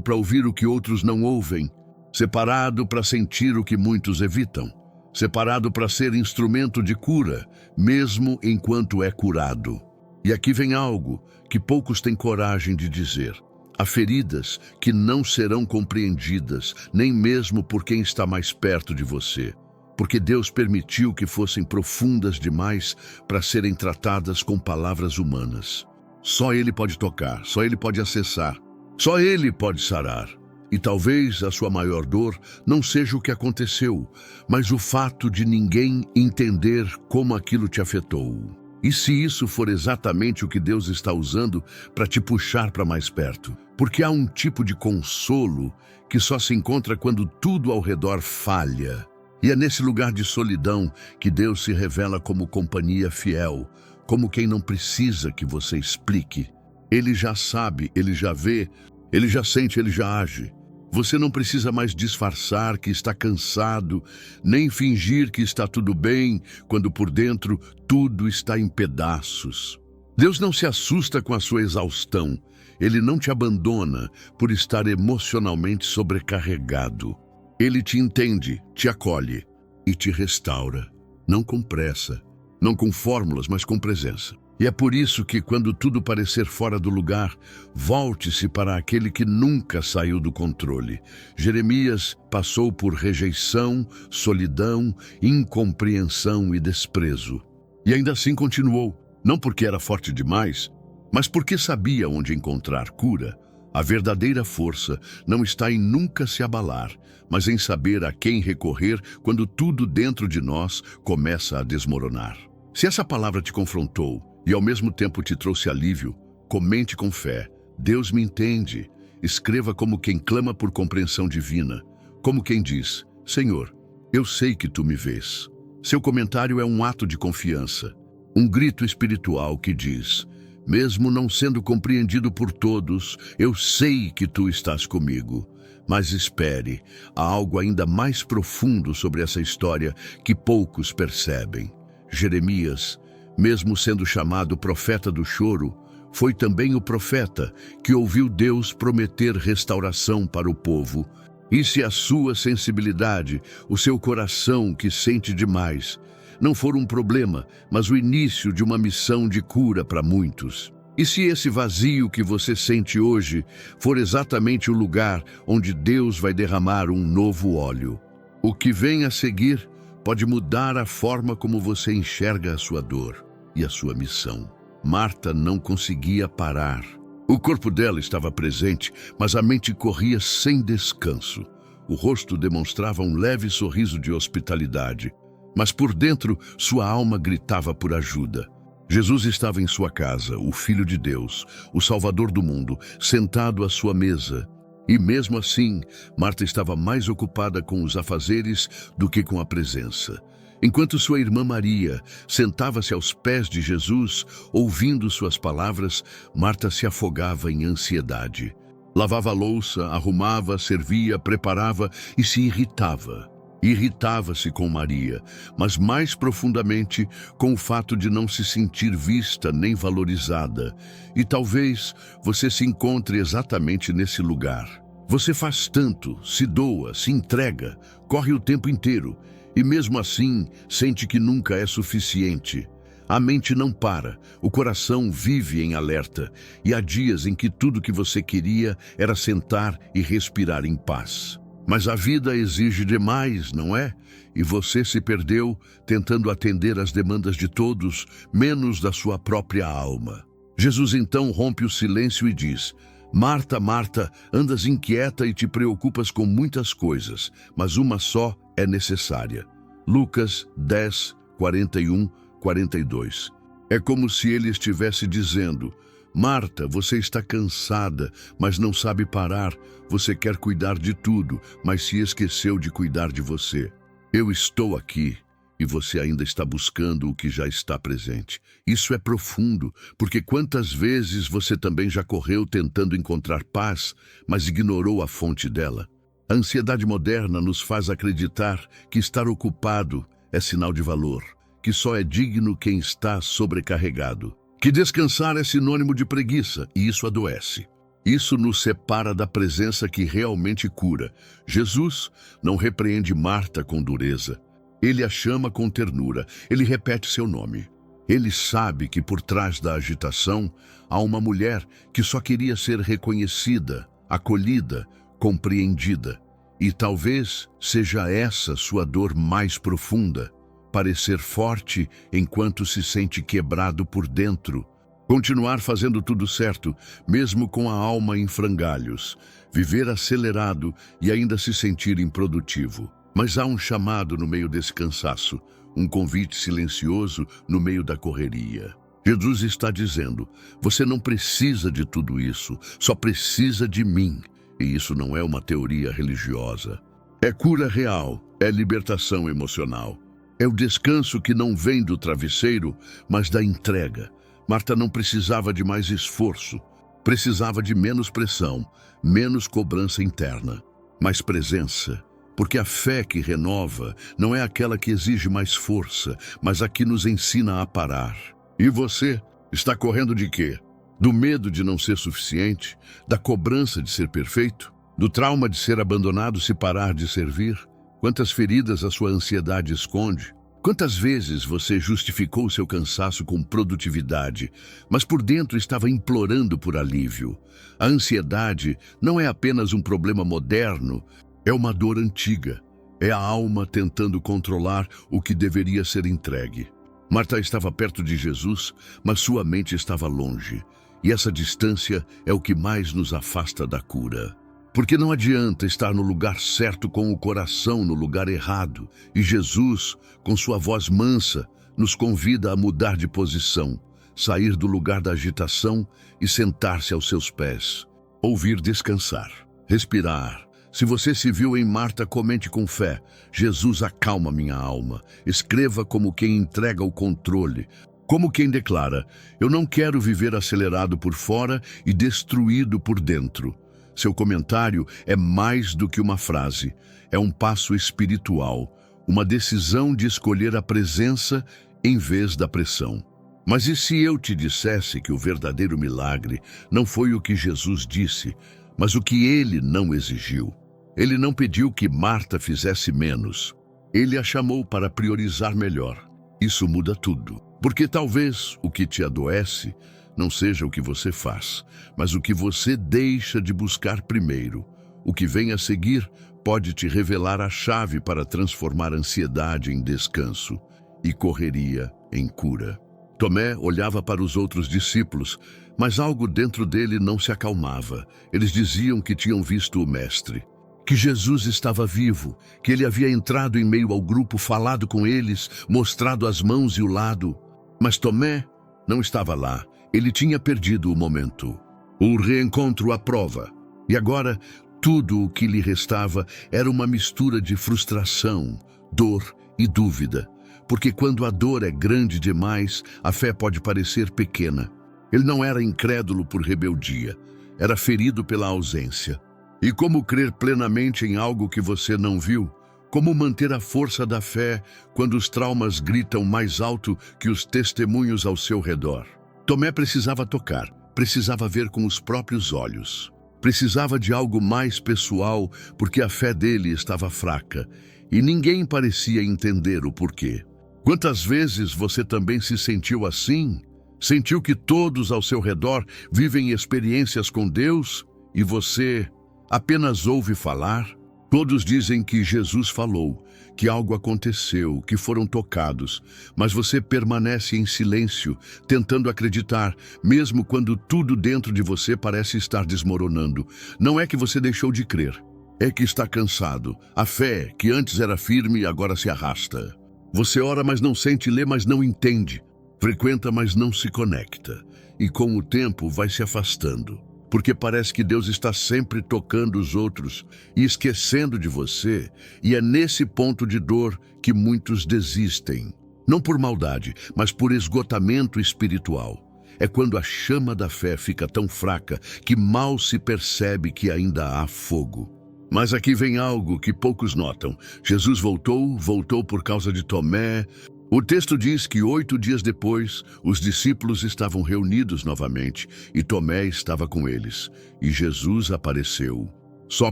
para ouvir o que outros não ouvem, separado para sentir o que muitos evitam, separado para ser instrumento de cura, mesmo enquanto é curado. E aqui vem algo que poucos têm coragem de dizer. Há feridas que não serão compreendidas, nem mesmo por quem está mais perto de você, porque Deus permitiu que fossem profundas demais para serem tratadas com palavras humanas. Só Ele pode tocar, só Ele pode acessar, só Ele pode sarar. E talvez a sua maior dor não seja o que aconteceu, mas o fato de ninguém entender como aquilo te afetou. E se isso for exatamente o que Deus está usando para te puxar para mais perto? Porque há um tipo de consolo que só se encontra quando tudo ao redor falha. E é nesse lugar de solidão que Deus se revela como companhia fiel, como quem não precisa que você explique. Ele já sabe, ele já vê, ele já sente, ele já age. Você não precisa mais disfarçar que está cansado, nem fingir que está tudo bem, quando por dentro tudo está em pedaços. Deus não se assusta com a sua exaustão. Ele não te abandona por estar emocionalmente sobrecarregado. Ele te entende, te acolhe e te restaura. Não com pressa, não com fórmulas, mas com presença. E é por isso que, quando tudo parecer fora do lugar, volte-se para aquele que nunca saiu do controle. Jeremias passou por rejeição, solidão, incompreensão e desprezo. E ainda assim continuou, não porque era forte demais, mas porque sabia onde encontrar cura. A verdadeira força não está em nunca se abalar, mas em saber a quem recorrer quando tudo dentro de nós começa a desmoronar. Se essa palavra te confrontou, e ao mesmo tempo te trouxe alívio, comente com fé: Deus me entende. Escreva como quem clama por compreensão divina, como quem diz: Senhor, eu sei que tu me vês. Seu comentário é um ato de confiança, um grito espiritual que diz: mesmo não sendo compreendido por todos, eu sei que tu estás comigo. Mas espere, há algo ainda mais profundo sobre essa história que poucos percebem. Jeremias, mesmo sendo chamado profeta do choro, foi também o profeta que ouviu Deus prometer restauração para o povo. E se a sua sensibilidade, o seu coração que sente demais, não for um problema, mas o início de uma missão de cura para muitos? E se esse vazio que você sente hoje for exatamente o lugar onde Deus vai derramar um novo óleo? O que vem a seguir pode mudar a forma como você enxerga a sua dor e a sua missão. Marta não conseguia parar. O corpo dela estava presente, mas a mente corria sem descanso. O rosto demonstrava um leve sorriso de hospitalidade, mas por dentro sua alma gritava por ajuda. Jesus estava em sua casa, o Filho de Deus, o Salvador do mundo, sentado à sua mesa. E mesmo assim, Marta estava mais ocupada com os afazeres do que com a presença. Enquanto sua irmã Maria sentava-se aos pés de Jesus, ouvindo suas palavras, Marta se afogava em ansiedade. Lavava a louça, arrumava, servia, preparava e se irritava. Irritava-se com Maria, mas mais profundamente com o fato de não se sentir vista nem valorizada. E talvez você se encontre exatamente nesse lugar. Você faz tanto, se doa, se entrega, corre o tempo inteiro, e mesmo assim sente que nunca é suficiente. A mente não para, o coração vive em alerta, e há dias em que tudo que você queria era sentar e respirar em paz. Mas a vida exige demais, não é? E você se perdeu tentando atender às demandas de todos, menos da sua própria alma. Jesus então rompe o silêncio e diz: Marta, Marta, andas inquieta e te preocupas com muitas coisas, mas uma só é necessária. Lucas 10, 41, 42. É como se ele estivesse dizendo: Marta, você está cansada, mas não sabe parar. Você quer cuidar de tudo, mas se esqueceu de cuidar de você. Eu estou aqui e você ainda está buscando o que já está presente. Isso é profundo, porque quantas vezes você também já correu tentando encontrar paz, mas ignorou a fonte dela? A ansiedade moderna nos faz acreditar que estar ocupado é sinal de valor, que só é digno quem está sobrecarregado, que descansar é sinônimo de preguiça, e isso adoece. Isso nos separa da presença que realmente cura. Jesus não repreende Marta com dureza. Ele a chama com ternura, ele repete seu nome. Ele sabe que por trás da agitação há uma mulher que só queria ser reconhecida, acolhida, compreendida. E talvez seja essa sua dor mais profunda, parecer forte enquanto se sente quebrado por dentro. Continuar fazendo tudo certo, mesmo com a alma em frangalhos. Viver acelerado e ainda se sentir improdutivo. Mas há um chamado no meio desse cansaço, um convite silencioso no meio da correria. Jesus está dizendo: você não precisa de tudo isso, só precisa de mim. E isso não é uma teoria religiosa. É cura real, é libertação emocional. É o descanso que não vem do travesseiro, mas da entrega. Marta não precisava de mais esforço, precisava de menos pressão, menos cobrança interna, mais presença. Porque a fé que renova não é aquela que exige mais força, mas a que nos ensina a parar. E você está correndo de quê? Do medo de não ser suficiente? Da cobrança de ser perfeito? Do trauma de ser abandonado se parar de servir? Quantas feridas a sua ansiedade esconde? Quantas vezes você justificou seu cansaço com produtividade, mas por dentro estava implorando por alívio? A ansiedade não é apenas um problema moderno, é uma dor antiga. É a alma tentando controlar o que deveria ser entregue. Marta estava perto de Jesus, mas sua mente estava longe. E essa distância é o que mais nos afasta da cura. Porque não adianta estar no lugar certo com o coração no lugar errado. E Jesus, com sua voz mansa, nos convida a mudar de posição, sair do lugar da agitação e sentar-se aos seus pés. Ouvir descansar, respirar. Se você se viu em Marta, comente com fé: Jesus acalma minha alma. Escreva como quem entrega o controle. Como quem declara: eu não quero viver acelerado por fora e destruído por dentro. Seu comentário é mais do que uma frase. É um passo espiritual, uma decisão de escolher a presença em vez da pressão. Mas e se eu te dissesse que o verdadeiro milagre não foi o que Jesus disse, mas o que ele não exigiu? Ele não pediu que Marta fizesse menos. Ele a chamou para priorizar melhor. Isso muda tudo. Porque talvez o que te adoece não seja o que você faz, mas o que você deixa de buscar primeiro. O que vem a seguir pode te revelar a chave para transformar ansiedade em descanso e correria em cura. Tomé olhava para os outros discípulos, mas algo dentro dele não se acalmava. Eles diziam que tinham visto o Mestre, que Jesus estava vivo, que ele havia entrado em meio ao grupo, falado com eles, mostrado as mãos e o lado. Mas Tomé não estava lá. Ele tinha perdido o momento. O reencontro à prova. E agora, tudo o que lhe restava era uma mistura de frustração, dor e dúvida. Porque quando a dor é grande demais, a fé pode parecer pequena. Ele não era incrédulo por rebeldia. Era ferido pela ausência. E como crer plenamente em algo que você não viu? Como manter a força da fé quando os traumas gritam mais alto que os testemunhos ao seu redor? Tomé precisava tocar, precisava ver com os próprios olhos. Precisava de algo mais pessoal, porque a fé dele estava fraca, e ninguém parecia entender o porquê. Quantas vezes você também se sentiu assim? Sentiu que todos ao seu redor vivem experiências com Deus e você apenas ouve falar? Todos dizem que Jesus falou, que algo aconteceu, que foram tocados, mas você permanece em silêncio, tentando acreditar, mesmo quando tudo dentro de você parece estar desmoronando. Não é que você deixou de crer, é que está cansado. A fé, que antes era firme, agora se arrasta. Você ora, mas não sente, lê, mas não entende. Frequenta, mas não se conecta. E com o tempo vai se afastando. Porque parece que Deus está sempre tocando os outros e esquecendo de você, e é nesse ponto de dor que muitos desistem. Não por maldade, mas por esgotamento espiritual. É quando a chama da fé fica tão fraca que mal se percebe que ainda há fogo. Mas aqui vem algo que poucos notam. Jesus voltou por causa de Tomé. O texto diz que 8 dias depois, os discípulos estavam reunidos novamente e Tomé estava com eles. E Jesus apareceu, só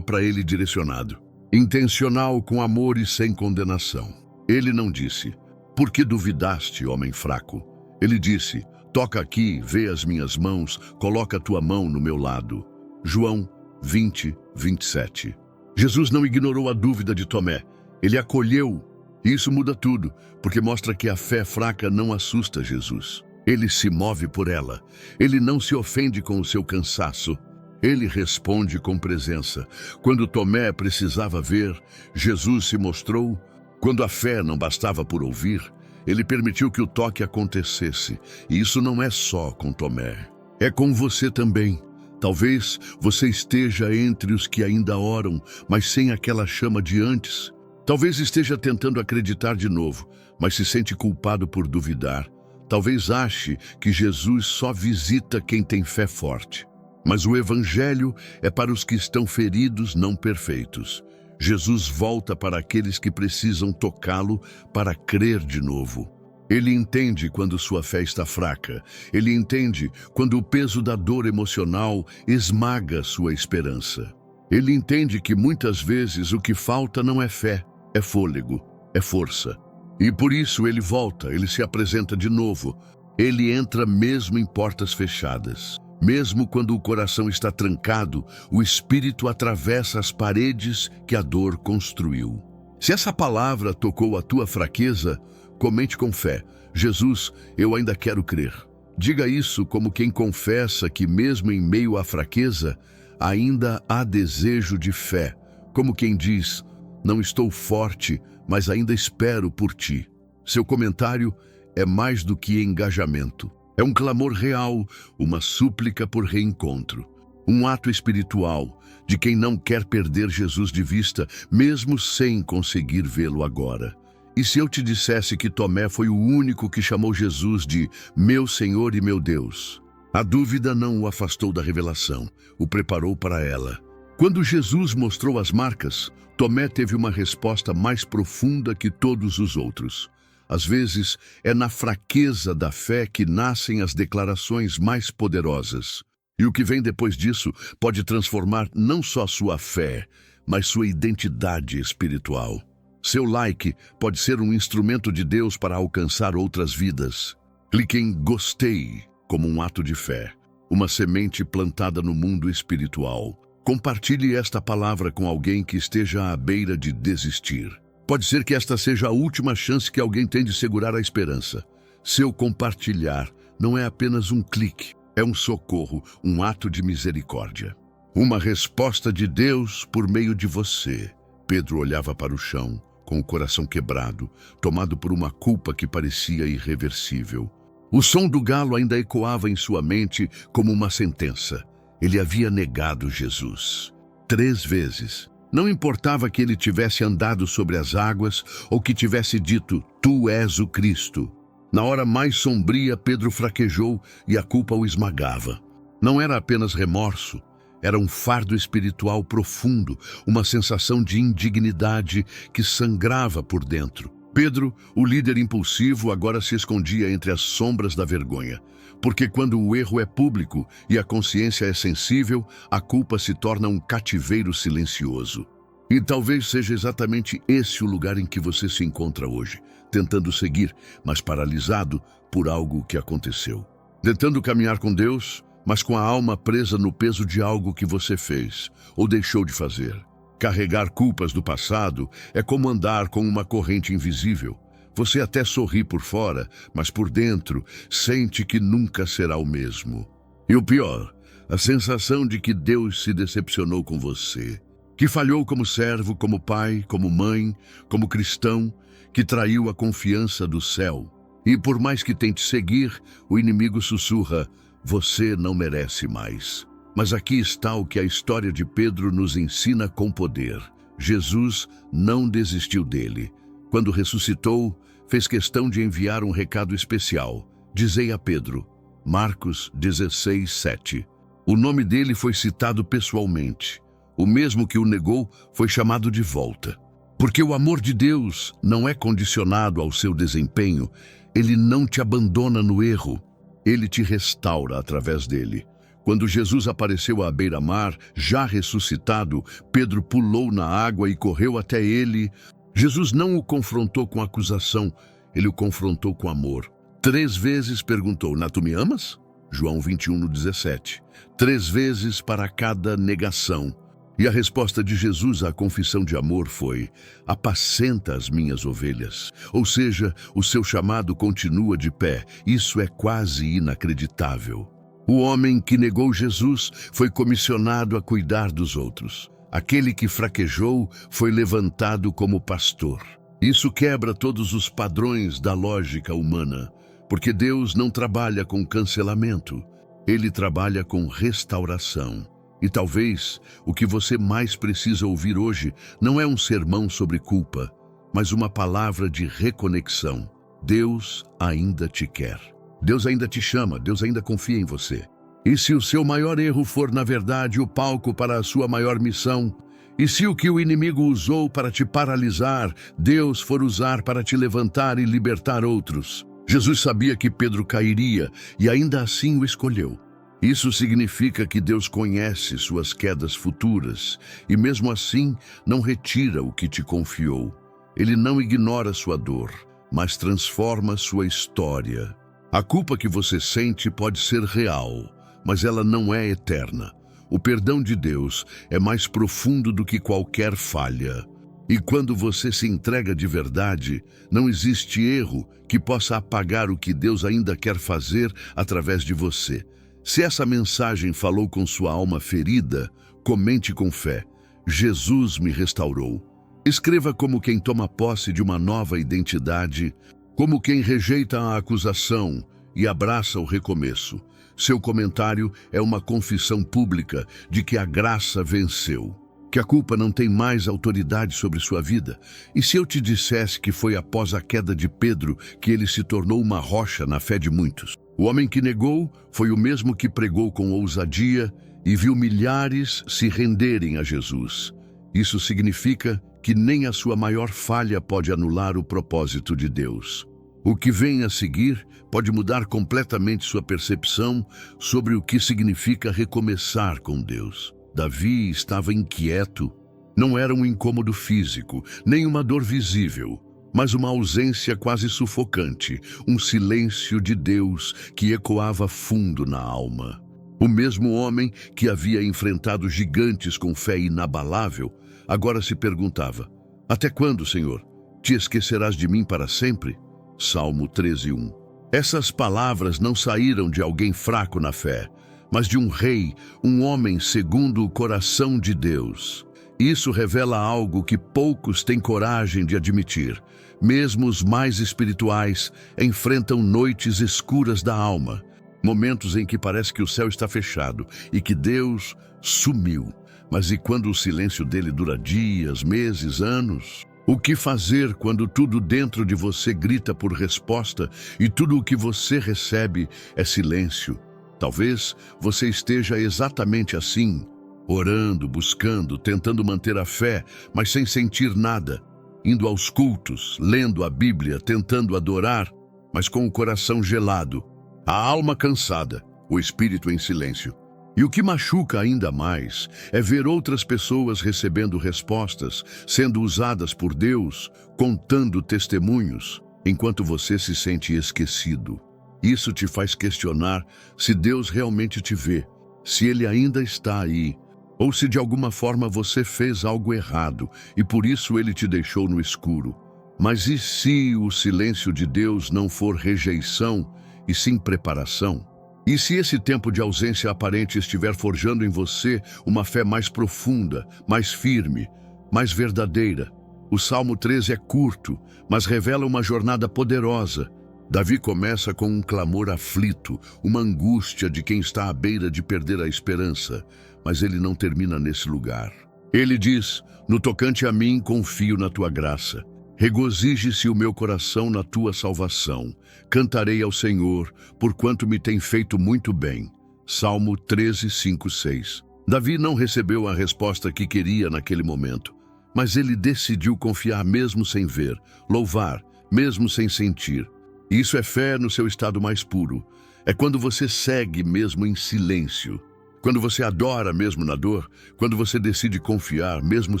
para ele direcionado, intencional, com amor e sem condenação. Ele não disse: "Por que duvidaste, homem fraco?" Ele disse: "Toca aqui, vê as minhas mãos, coloca a tua mão no meu lado." João 20, 27. Jesus não ignorou a dúvida de Tomé, ele acolheu. E isso muda tudo, porque mostra que a fé fraca não assusta Jesus. Ele se move por ela. Ele não se ofende com o seu cansaço. Ele responde com presença. Quando Tomé precisava ver, Jesus se mostrou. Quando a fé não bastava por ouvir, ele permitiu que o toque acontecesse. E isso não é só com Tomé. É com você também. Talvez você esteja entre os que ainda oram, mas sem aquela chama de antes. Talvez esteja tentando acreditar de novo, mas se sente culpado por duvidar. Talvez ache que Jesus só visita quem tem fé forte. Mas o Evangelho é para os que estão feridos, não perfeitos. Jesus volta para aqueles que precisam tocá-lo para crer de novo. Ele entende quando sua fé está fraca. Ele entende quando o peso da dor emocional esmaga sua esperança. Ele entende que muitas vezes o que falta não é fé, é fôlego, é força. E por isso ele volta, ele se apresenta de novo. Ele entra mesmo em portas fechadas. Mesmo quando o coração está trancado, o Espírito atravessa as paredes que a dor construiu. Se essa palavra tocou a tua fraqueza, comente com fé: Jesus, eu ainda quero crer. Diga isso como quem confessa que mesmo em meio à fraqueza, ainda há desejo de fé. Como quem diz: não estou forte, mas ainda espero por ti. Seu comentário é mais do que engajamento. É um clamor real, uma súplica por reencontro. Um ato espiritual de quem não quer perder Jesus de vista, mesmo sem conseguir vê-lo agora. E se eu te dissesse que Tomé foi o único que chamou Jesus de meu Senhor e meu Deus? A dúvida não o afastou da revelação, o preparou para ela. Quando Jesus mostrou as marcas, Tomé teve uma resposta mais profunda que todos os outros. Às vezes, é na fraqueza da fé que nascem as declarações mais poderosas. E o que vem depois disso pode transformar não só sua fé, mas sua identidade espiritual. Seu like pode ser um instrumento de Deus para alcançar outras vidas. Clique em gostei como um ato de fé, uma semente plantada no mundo espiritual. Compartilhe esta palavra com alguém que esteja à beira de desistir. Pode ser que esta seja a última chance que alguém tem de segurar a esperança. Seu compartilhar não é apenas um clique, é um socorro, um ato de misericórdia. Uma resposta de Deus por meio de você. Pedro olhava para o chão, com o coração quebrado, tomado por uma culpa que parecia irreversível. O som do galo ainda ecoava em sua mente como uma sentença. Ele havia negado Jesus 3 vezes. Não importava que ele tivesse andado sobre as águas ou que tivesse dito, tu és o Cristo. Na hora mais sombria, Pedro fraquejou e a culpa o esmagava. Não era apenas remorso, era um fardo espiritual profundo, uma sensação de indignidade que sangrava por dentro. Pedro, o líder impulsivo, agora se escondia entre as sombras da vergonha. Porque quando o erro é público e a consciência é sensível, a culpa se torna um cativeiro silencioso. E talvez seja exatamente esse o lugar em que você se encontra hoje, tentando seguir, mas paralisado por algo que aconteceu. Tentando caminhar com Deus, mas com a alma presa no peso de algo que você fez ou deixou de fazer. Carregar culpas do passado é como andar com uma corrente invisível. Você até sorri por fora, mas por dentro sente que nunca será o mesmo. E o pior, a sensação de que Deus se decepcionou com você, que falhou como servo, como pai, como mãe, como cristão, que traiu a confiança do céu. E por mais que tente seguir, o inimigo sussurra, você não merece mais. Mas aqui está o que a história de Pedro nos ensina com poder. Jesus não desistiu dele. Quando ressuscitou, fez questão de enviar um recado especial. Dizei a Pedro, Marcos 16:7. O nome dele foi citado pessoalmente. O mesmo que o negou foi chamado de volta. Porque o amor de Deus não é condicionado ao seu desempenho. Ele não te abandona no erro. Ele te restaura através dele. Quando Jesus apareceu à beira-mar, já ressuscitado, Pedro pulou na água e correu até ele. Jesus não o confrontou com acusação, ele o confrontou com amor. 3 vezes perguntou, tu me amas? João 21:17. 3 vezes para cada negação. E a resposta de Jesus à confissão de amor foi, apacenta as minhas ovelhas. Ou seja, o seu chamado continua de pé. Isso é quase inacreditável. O homem que negou Jesus foi comissionado a cuidar dos outros. Aquele que fraquejou foi levantado como pastor. Isso quebra todos os padrões da lógica humana, porque Deus não trabalha com cancelamento, Ele trabalha com restauração. E talvez o que você mais precisa ouvir hoje não é um sermão sobre culpa, mas uma palavra de reconexão. Deus ainda te quer. Deus ainda te chama, Deus ainda confia em você. E se o seu maior erro for, na verdade, o palco para a sua maior missão, e se o que o inimigo usou para te paralisar, Deus for usar para te levantar e libertar outros. Jesus sabia que Pedro cairia e ainda assim o escolheu. Isso significa que Deus conhece suas quedas futuras e mesmo assim não retira o que te confiou. Ele não ignora sua dor, mas transforma sua história. A culpa que você sente pode ser real, mas ela não é eterna. O perdão de Deus é mais profundo do que qualquer falha. E quando você se entrega de verdade, não existe erro que possa apagar o que Deus ainda quer fazer através de você. Se essa mensagem falou com sua alma ferida, comente com fé: Jesus me restaurou. Escreva como quem toma posse de uma nova identidade, como quem rejeita a acusação e abraça o recomeço. Seu comentário é uma confissão pública de que a graça venceu, que a culpa não tem mais autoridade sobre sua vida. E se eu te dissesse que foi após a queda de Pedro que ele se tornou uma rocha na fé de muitos? O homem que negou foi o mesmo que pregou com ousadia e viu milhares se renderem a Jesus. Isso significa que nem a sua maior falha pode anular o propósito de Deus. O que vem a seguir pode mudar completamente sua percepção sobre o que significa recomeçar com Deus. Davi estava inquieto. Não era um incômodo físico, nem uma dor visível, mas uma ausência quase sufocante, um silêncio de Deus que ecoava fundo na alma. O mesmo homem que havia enfrentado gigantes com fé inabalável, agora se perguntava: até quando, Senhor? Te esquecerás de mim para sempre? Salmo 13:1. Essas palavras não saíram de alguém fraco na fé, mas de um rei, um homem segundo o coração de Deus. Isso revela algo que poucos têm coragem de admitir. Mesmo os mais espirituais enfrentam noites escuras da alma, momentos em que parece que o céu está fechado e que Deus sumiu. Mas e quando o silêncio dele dura dias, meses, anos? O que fazer quando tudo dentro de você grita por resposta e tudo o que você recebe é silêncio? Talvez você esteja exatamente assim, orando, buscando, tentando manter a fé, mas sem sentir nada, indo aos cultos, lendo a Bíblia, tentando adorar, mas com o coração gelado, a alma cansada, o espírito em silêncio. E o que machuca ainda mais é ver outras pessoas recebendo respostas, sendo usadas por Deus, contando testemunhos, enquanto você se sente esquecido. Isso te faz questionar se Deus realmente te vê, se Ele ainda está aí, ou se de alguma forma você fez algo errado e por isso Ele te deixou no escuro. Mas e se o silêncio de Deus não for rejeição e sim preparação? E se esse tempo de ausência aparente estiver forjando em você uma fé mais profunda, mais firme, mais verdadeira? O Salmo 13 é curto, mas revela uma jornada poderosa. Davi começa com um clamor aflito, uma angústia de quem está à beira de perder a esperança, mas ele não termina nesse lugar. Ele diz: no tocante a mim, confio na tua graça. Regozije-se o meu coração na tua salvação. Cantarei ao Senhor, porquanto me tem feito muito bem. Salmo 13, 5, 6. Davi não recebeu a resposta que queria naquele momento, mas ele decidiu confiar mesmo sem ver, louvar, mesmo sem sentir. Isso é fé no seu estado mais puro. É quando você segue mesmo em silêncio, quando você adora mesmo na dor, quando você decide confiar mesmo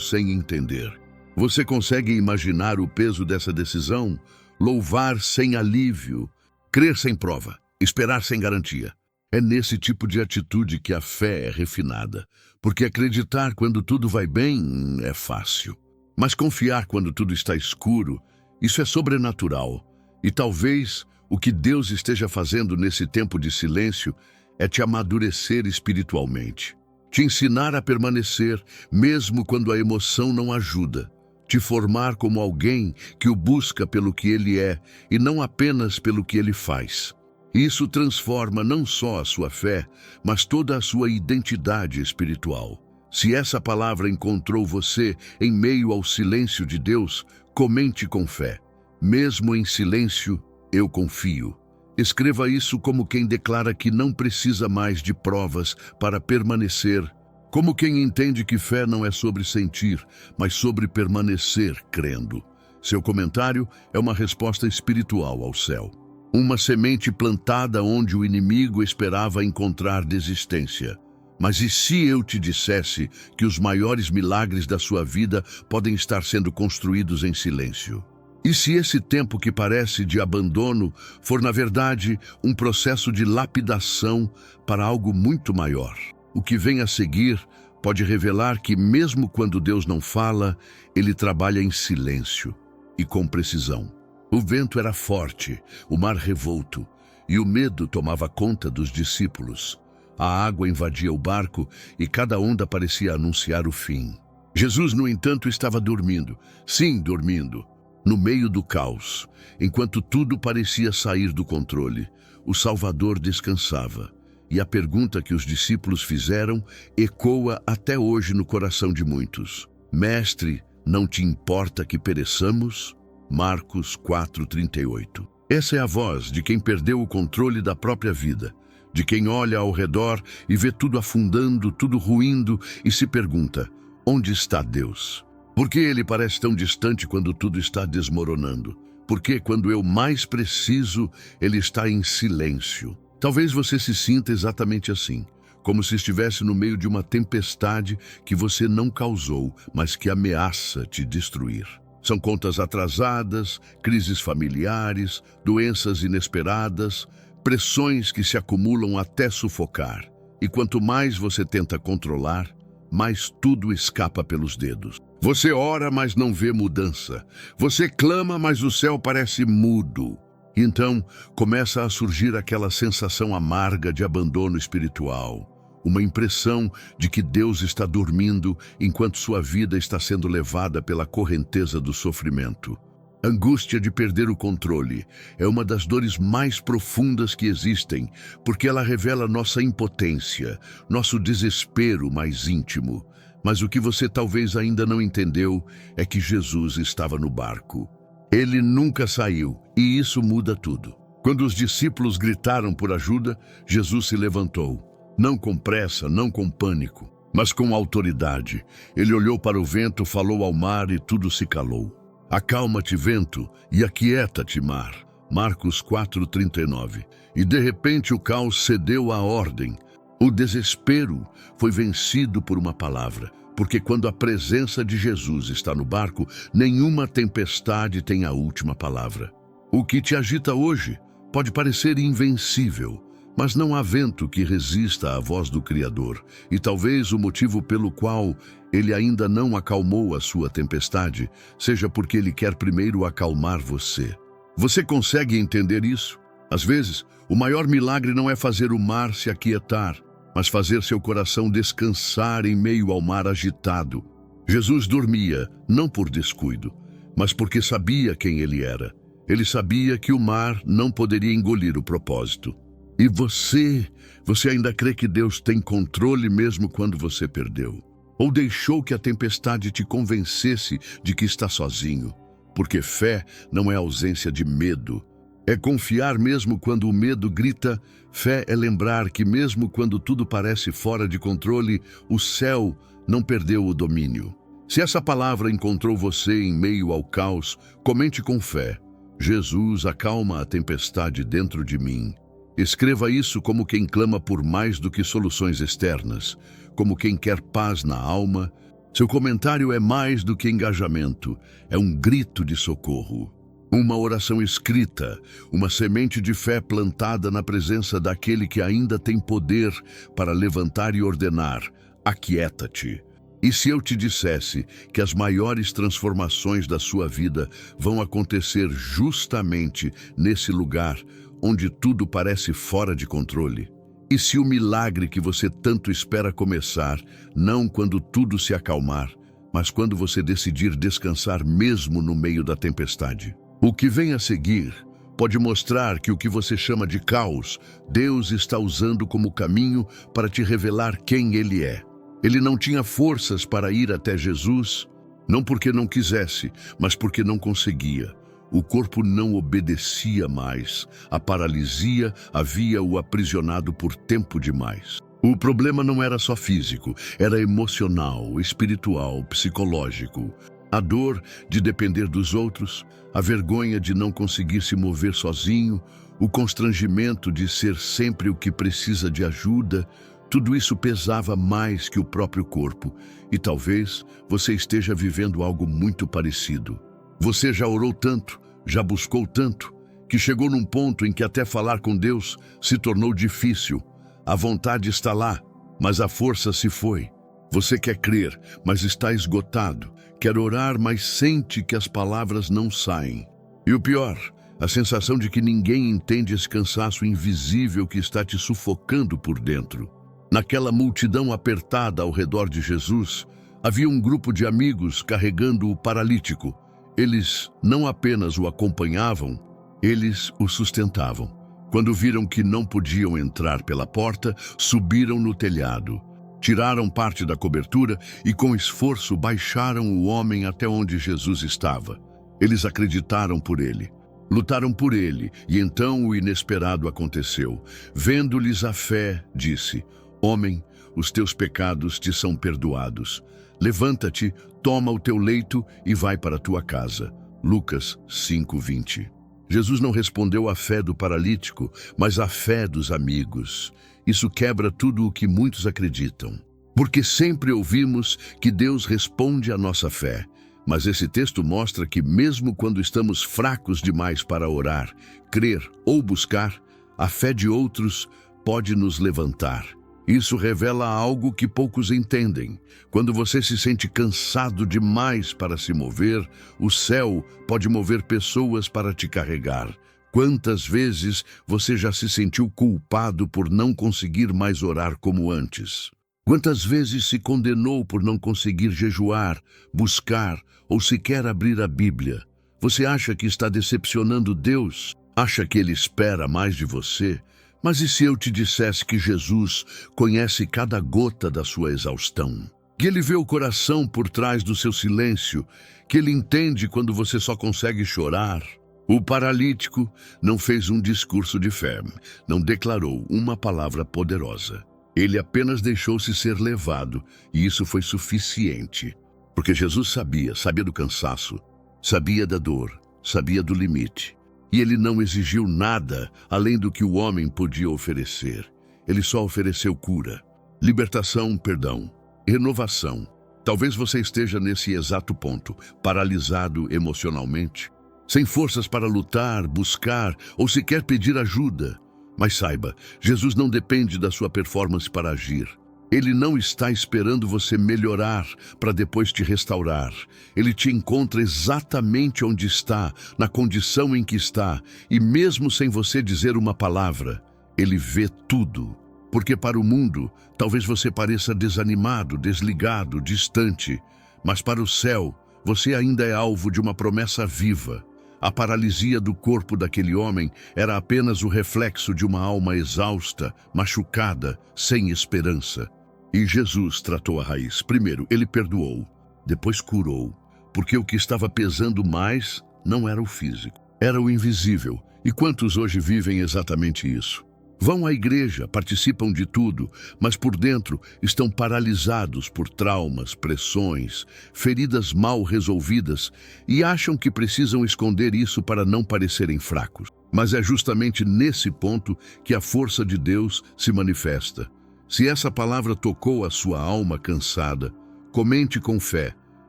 sem entender. Você consegue imaginar o peso dessa decisão? Louvar sem alívio, crer sem prova, esperar sem garantia. É nesse tipo de atitude que a fé é refinada, porque acreditar quando tudo vai bem é fácil. Mas confiar quando tudo está escuro, isso é sobrenatural. E talvez o que Deus esteja fazendo nesse tempo de silêncio é te amadurecer espiritualmente, te ensinar a permanecer mesmo quando a emoção não ajuda, te formar como alguém que o busca pelo que ele é e não apenas pelo que ele faz. Isso transforma não só a sua fé, mas toda a sua identidade espiritual. Se essa palavra encontrou você em meio ao silêncio de Deus, comente com fé. Mesmo em silêncio, eu confio. Escreva isso como quem declara que não precisa mais de provas para permanecer, como quem entende que fé não é sobre sentir, mas sobre permanecer crendo. Seu comentário é uma resposta espiritual ao céu. Uma semente plantada onde o inimigo esperava encontrar desistência. Mas e se eu te dissesse que os maiores milagres da sua vida podem estar sendo construídos em silêncio? E se esse tempo que parece de abandono for, na verdade, um processo de lapidação para algo muito maior? O que vem a seguir pode revelar que, mesmo quando Deus não fala, Ele trabalha em silêncio e com precisão. O vento era forte, o mar revolto, e o medo tomava conta dos discípulos. A água invadia o barco e cada onda parecia anunciar o fim. Jesus, no entanto, estava dormindo. Sim, dormindo. No meio do caos, enquanto tudo parecia sair do controle, o Salvador descansava. E a pergunta que os discípulos fizeram ecoa até hoje no coração de muitos. Mestre, não te importa que pereçamos? Marcos 4:38. Essa é a voz de quem perdeu o controle da própria vida, de quem olha ao redor e vê tudo afundando, tudo ruindo e se pergunta: onde está Deus? Por que Ele parece tão distante quando tudo está desmoronando? Por que, quando eu mais preciso, Ele está em silêncio? Talvez você se sinta exatamente assim, como se estivesse no meio de uma tempestade que você não causou, mas que ameaça te destruir. São contas atrasadas, crises familiares, doenças inesperadas, pressões que se acumulam até sufocar. E quanto mais você tenta controlar, mais tudo escapa pelos dedos. Você ora, mas não vê mudança. Você clama, mas o céu parece mudo. Então, começa a surgir aquela sensação amarga de abandono espiritual. Uma impressão de que Deus está dormindo enquanto sua vida está sendo levada pela correnteza do sofrimento. Angústia de perder o controle é uma das dores mais profundas que existem, porque ela revela nossa impotência, nosso desespero mais íntimo. Mas o que você talvez ainda não entendeu é que Jesus estava no barco. Ele nunca saiu, e isso muda tudo. Quando os discípulos gritaram por ajuda, Jesus se levantou. Não com pressa, não com pânico, mas com autoridade. Ele olhou para o vento, falou ao mar e tudo se calou. Acalma-te, vento, e aquieta-te, mar. Marcos 4:39. E de repente o caos cedeu à ordem. O desespero foi vencido por uma palavra, porque quando a presença de Jesus está no barco, nenhuma tempestade tem a última palavra. O que te agita hoje pode parecer invencível, mas não há vento que resista à voz do Criador, e talvez o motivo pelo qual Ele ainda não acalmou a sua tempestade seja porque Ele quer primeiro acalmar você. Você consegue entender isso? Às vezes, o maior milagre não é fazer o mar se aquietar, mas fazer seu coração descansar em meio ao mar agitado. Jesus dormia, não por descuido, mas porque sabia quem Ele era. Ele sabia que o mar não poderia engolir o propósito. E você ainda crê que Deus tem controle mesmo quando você perdeu? Ou deixou que a tempestade te convencesse de que está sozinho? Porque fé não é ausência de medo. É confiar mesmo quando o medo grita. Fé é lembrar que mesmo quando tudo parece fora de controle, o céu não perdeu o domínio. Se essa palavra encontrou você em meio ao caos, comente com fé: Jesus acalma a tempestade dentro de mim. Escreva isso como quem clama por mais do que soluções externas, como quem quer paz na alma. Seu comentário é mais do que engajamento, é um grito de socorro. Uma oração escrita, uma semente de fé plantada na presença daquele que ainda tem poder para levantar e ordenar: aquieta-te. E se eu te dissesse que as maiores transformações da sua vida vão acontecer justamente nesse lugar onde tudo parece fora de controle? E se o milagre que você tanto espera começar, não quando tudo se acalmar, mas quando você decidir descansar mesmo no meio da tempestade. O que vem a seguir pode mostrar que o que você chama de caos, Deus está usando como caminho para te revelar quem Ele é. Ele não tinha forças para ir até Jesus, não porque não quisesse, mas porque não conseguia. O corpo não obedecia mais. A paralisia havia o aprisionado por tempo demais. O problema não era só físico, era emocional, espiritual, psicológico. A dor de depender dos outros, a vergonha de não conseguir se mover sozinho, o constrangimento de ser sempre o que precisa de ajuda, tudo isso pesava mais que o próprio corpo. E talvez você esteja vivendo algo muito parecido. Você já orou tanto, já buscou tanto, que chegou num ponto em que até falar com Deus se tornou difícil. A vontade está lá, mas a força se foi. Você quer crer, mas está esgotado. Quer orar, mas sente que as palavras não saem. E o pior, a sensação de que ninguém entende esse cansaço invisível que está te sufocando por dentro. Naquela multidão apertada ao redor de Jesus, havia um grupo de amigos carregando o paralítico. Eles não apenas o acompanhavam, eles o sustentavam. Quando viram que não podiam entrar pela porta, subiram no telhado. Tiraram parte da cobertura e, com esforço, baixaram o homem até onde Jesus estava. Eles acreditaram por ele. Lutaram por ele, e então o inesperado aconteceu. Vendo-lhes a fé, disse: Homem, os teus pecados te são perdoados. Levanta-te, toma o teu leito e vai para a tua casa. Lucas 5:20. Jesus não respondeu à fé do paralítico, mas à fé dos amigos. Isso quebra tudo o que muitos acreditam. Porque sempre ouvimos que Deus responde à nossa fé. Mas esse texto mostra que mesmo quando estamos fracos demais para orar, crer ou buscar, a fé de outros pode nos levantar. Isso revela algo que poucos entendem. Quando você se sente cansado demais para se mover, o céu pode mover pessoas para te carregar. Quantas vezes você já se sentiu culpado por não conseguir mais orar como antes? Quantas vezes se condenou por não conseguir jejuar, buscar ou sequer abrir a Bíblia? Você acha que está decepcionando Deus? Acha que Ele espera mais de você? Mas e se eu te dissesse que Jesus conhece cada gota da sua exaustão? Que Ele vê o coração por trás do seu silêncio? Que Ele entende quando você só consegue chorar? O paralítico não fez um discurso de fé, não declarou uma palavra poderosa. Ele apenas deixou-se ser levado, e isso foi suficiente. Porque Jesus sabia do cansaço, sabia da dor, sabia do limite. E Ele não exigiu nada além do que o homem podia oferecer. Ele só ofereceu cura, libertação, perdão, renovação. Talvez você esteja nesse exato ponto, paralisado emocionalmente, sem forças para lutar, buscar ou sequer pedir ajuda. Mas saiba, Jesus não depende da sua performance para agir. Ele não está esperando você melhorar para depois te restaurar. Ele te encontra exatamente onde está, na condição em que está, e mesmo sem você dizer uma palavra, Ele vê tudo. Porque para o mundo, talvez você pareça desanimado, desligado, distante, mas para o céu, você ainda é alvo de uma promessa viva. A paralisia do corpo daquele homem era apenas o reflexo de uma alma exausta, machucada, sem esperança. E Jesus tratou a raiz. Primeiro, Ele perdoou, depois curou, porque o que estava pesando mais não era o físico, era o invisível. E quantos hoje vivem exatamente isso? Vão à igreja, participam de tudo, mas por dentro estão paralisados por traumas, pressões, feridas mal resolvidas e acham que precisam esconder isso para não parecerem fracos. Mas é justamente nesse ponto que a força de Deus se manifesta. Se essa palavra tocou a sua alma cansada, comente com fé: